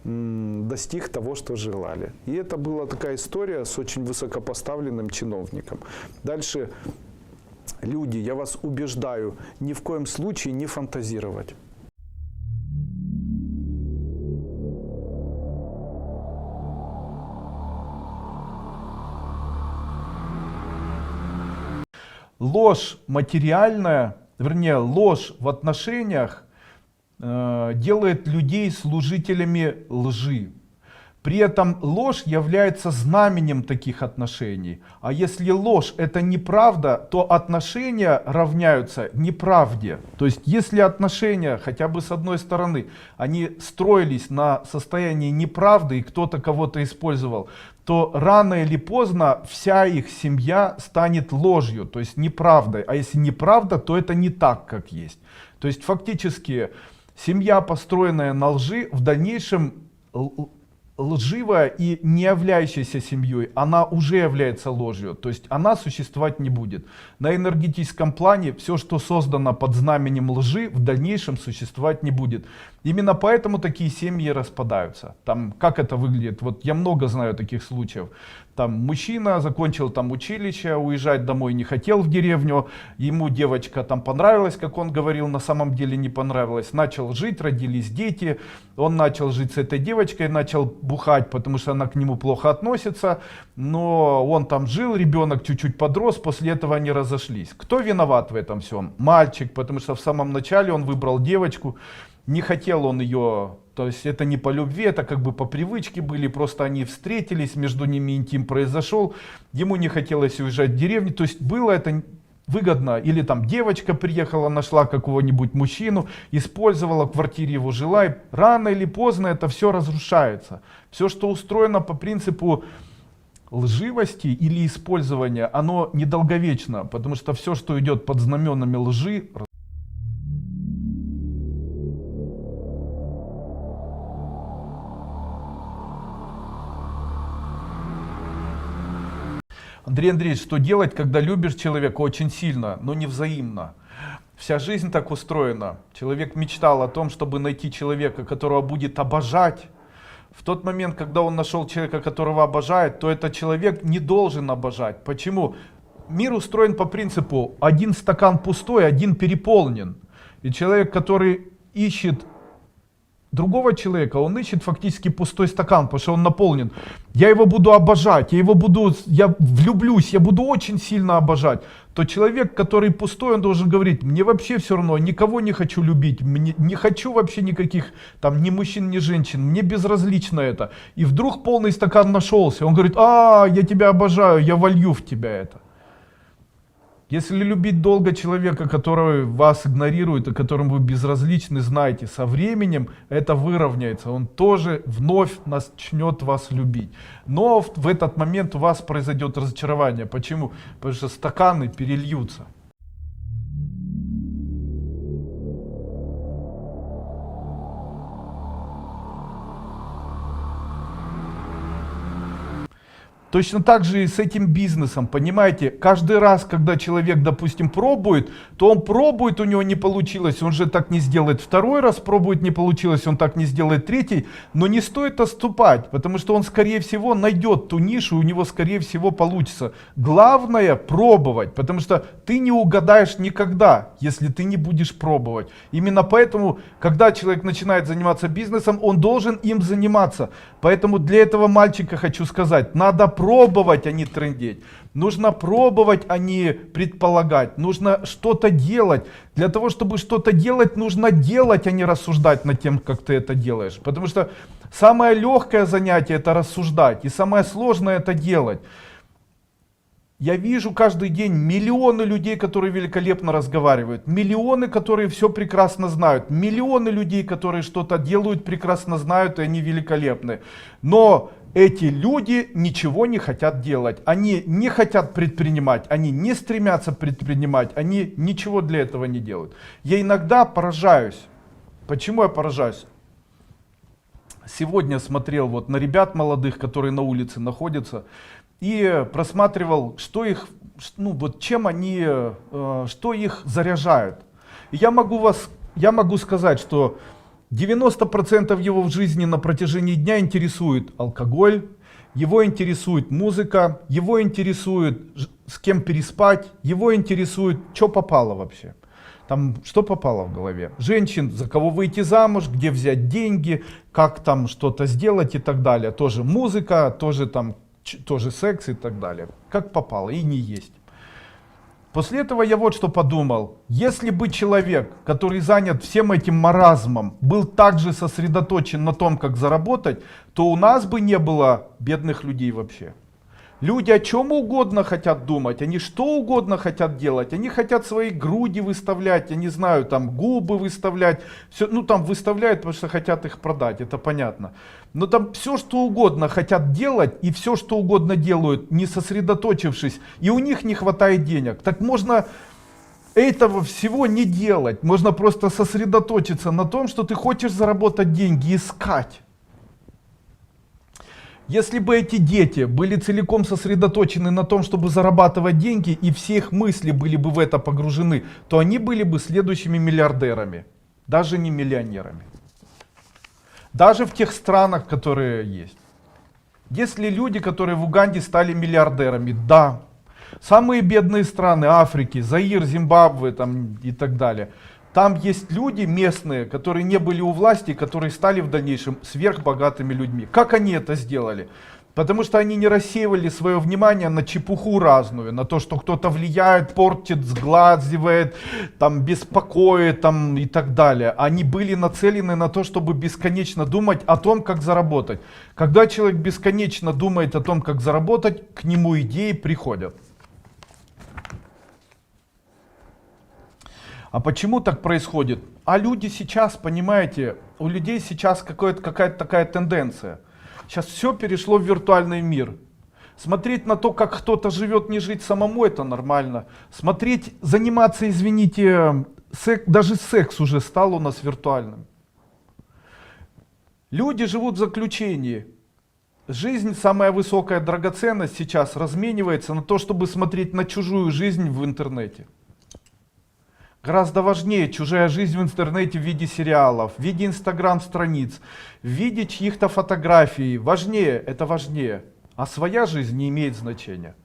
достиг того, что желали. И это была такая история с очень высокопоставленным чиновником. Дальше, люди, я вас убеждаю, ни в коем случае не фантазировать. Ложь материальная, вернее, ложь в отношениях делает людей служителями лжи. При этом ложь является знаменем таких отношений. А если ложь это неправда, то отношения равняются неправде. То есть если отношения, хотя бы с одной стороны, они строились на состоянии неправды и кто-то кого-то использовал, то рано или поздно вся их семья станет ложью, то есть неправдой. А если неправда, то это не так, как есть. То есть фактически семья, построенная на лжи, в дальнейшем лживая и не являющаяся семьей, она уже является ложью, то есть она существовать не будет. На энергетическом плане все, что создано под знаменем лжи, в дальнейшем существовать не будет. Именно поэтому такие семьи распадаются. Там, как это выглядит? Вот я много знаю таких случаев. Там мужчина закончил там училище, уезжать домой не хотел в деревню, ему девочка там понравилась, как он говорил, на самом деле не понравилось. Начал жить, родились дети, он начал жить с этой девочкой, начал бухать, потому что она к нему плохо относится, но он там жил, ребенок чуть-чуть подрос, после этого они разошлись. Кто виноват в этом всем? Мальчик, потому что в самом начале он выбрал девочку, не хотел он ее, то есть это не по любви, это как бы по привычке были, просто они встретились, между ними интим произошел, ему не хотелось уезжать в деревню, то есть было это выгодно, или там девочка приехала, нашла какого-нибудь мужчину, использовала, в квартире его жила, и рано или поздно это все разрушается. Все, что устроено по принципу лживости или использования, оно недолговечно, потому что все, что идет под знаменами лжи, Андрей Андреевич, что делать, когда любишь человека очень сильно, но не взаимно? Вся жизнь так устроена. Человек мечтал о том, чтобы найти человека, которого будет обожать. В тот момент, когда он нашел человека, которого обожает, то этот человек не должен обожать. Почему? Мир устроен по принципу: один стакан пустой, один переполнен. И человек, который ищет другого человека, он ищет фактически пустой стакан, потому что он наполнен. Я его буду обожать, я влюблюсь, я буду очень сильно обожать. То человек, который пустой, он должен говорить: мне вообще все равно, никого не хочу любить, не хочу вообще никаких там ни мужчин, ни женщин, мне безразлично это. И вдруг полный стакан нашелся, он говорит: я тебя обожаю, я волью в тебя это. Если любить долго человека, который вас игнорирует и которому вы безразличны, знайте, со временем это выровняется, он тоже вновь начнет вас любить. Но в этот момент у вас произойдет разочарование. Почему? Потому что стаканы перельются. Точно так же и с этим бизнесом, понимаете, каждый раз, когда человек, допустим, пробует, то он пробует, у него не получилось, он же так не сделает второй раз, пробует, не получилось, он так не сделает третий, но не стоит отступать, потому что он, скорее всего, найдет ту нишу, у него, скорее всего, получится. Главное пробовать, потому что ты не угадаешь никогда, если ты не будешь пробовать. Именно поэтому, когда человек начинает заниматься бизнесом, он должен им заниматься. Поэтому для этого мальчика хочу сказать, надо пробовать, а не трындеть. Нужно пробовать, а не предполагать. Нужно что-то делать. Для того, чтобы что-то делать, нужно делать, а не рассуждать над тем, как ты это делаешь. Потому что самое легкое занятие это рассуждать, и самое сложное это делать. Я вижу каждый день миллионы людей, которые великолепно разговаривают, миллионы, которые все прекрасно знают, миллионы людей, которые что-то делают, прекрасно знают, и они великолепны. Но эти люди ничего не хотят делать, они не хотят предпринимать, они не стремятся предпринимать, они ничего для этого не делают. Я иногда поражаюсь. Почему я поражаюсь? Сегодня смотрел вот на ребят молодых, которые на улице находятся, и просматривал, что их, ну вот чем они, что их заряжает. И я могу сказать, что 90% его в жизни на протяжении дня интересует алкоголь, его интересует музыка, его интересует с кем переспать, его интересует, что попало вообще. Там что попало в голове? Женщин, за кого выйти замуж, где взять деньги, как там что-то сделать и так далее. Тоже музыка, тоже там тоже секс и так далее. Как попало и не есть. После этого я вот что подумал. Если бы человек, который занят всем этим маразмом, был также сосредоточен на том, как заработать, то у нас бы не было бедных людей вообще. Люди о чем угодно хотят думать, они что угодно хотят делать, они хотят свои груди выставлять, я не знаю, там губы выставлять, все, ну там выставляют, потому что хотят их продать, это понятно. Но там все что угодно хотят делать и все что угодно делают, не сосредоточившись, и у них не хватает денег. Так можно этого всего не делать, можно просто сосредоточиться на том, что ты хочешь заработать деньги, искать. Если бы эти дети были целиком сосредоточены на том, чтобы зарабатывать деньги, и все их мысли были бы в это погружены, то они были бы следующими миллиардерами, даже не миллионерами. Даже в тех странах, которые есть. Есть ли люди, которые в Уганде стали миллиардерами? Да. Самые бедные страны Африки, Заир, Зимбабве там, и так далее. Там есть люди местные, которые не были у власти, которые стали в дальнейшем сверхбогатыми людьми. Как они это сделали? Потому что они не рассеивали свое внимание на чепуху разную, на то, что кто-то влияет, портит, сглазивает, там, беспокоит там, и так далее. Они были нацелены на то, чтобы бесконечно думать о том, как заработать. Когда человек бесконечно думает о том, как заработать, к нему идеи приходят. А почему так происходит? А люди сейчас, понимаете, у людей сейчас какая-то такая тенденция. Сейчас все перешло в виртуальный мир. Смотреть на то, как кто-то живет, не жить самому, это нормально. Смотреть, заниматься, извините, даже секс уже стал у нас виртуальным. Люди живут в заключении. Жизнь, самая высокая драгоценность сейчас разменивается на то, чтобы смотреть на чужую жизнь в интернете. Гораздо важнее чужая жизнь в интернете в виде сериалов, в виде инстаграм-страниц, в виде чьих-то фотографий. Важнее, это важнее. А своя жизнь не имеет значения.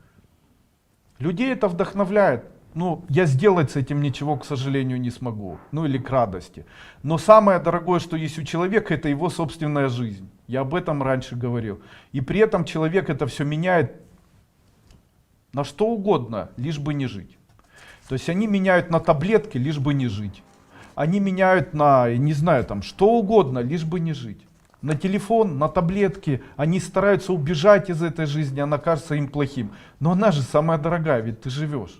Людей это вдохновляет. Ну, я сделать с этим ничего, к сожалению, не смогу. Ну или к радости. Но самое дорогое, что есть у человека, это его собственная жизнь. Я об этом раньше говорил. И при этом человек это все меняет на что угодно, лишь бы не жить. То есть они меняют на таблетки, лишь бы не жить. Они меняют на, не знаю, там, что угодно, лишь бы не жить. На телефон, на таблетки. Они стараются убежать из этой жизни, она кажется им плохим. Но она же самая дорогая, ведь ты живешь.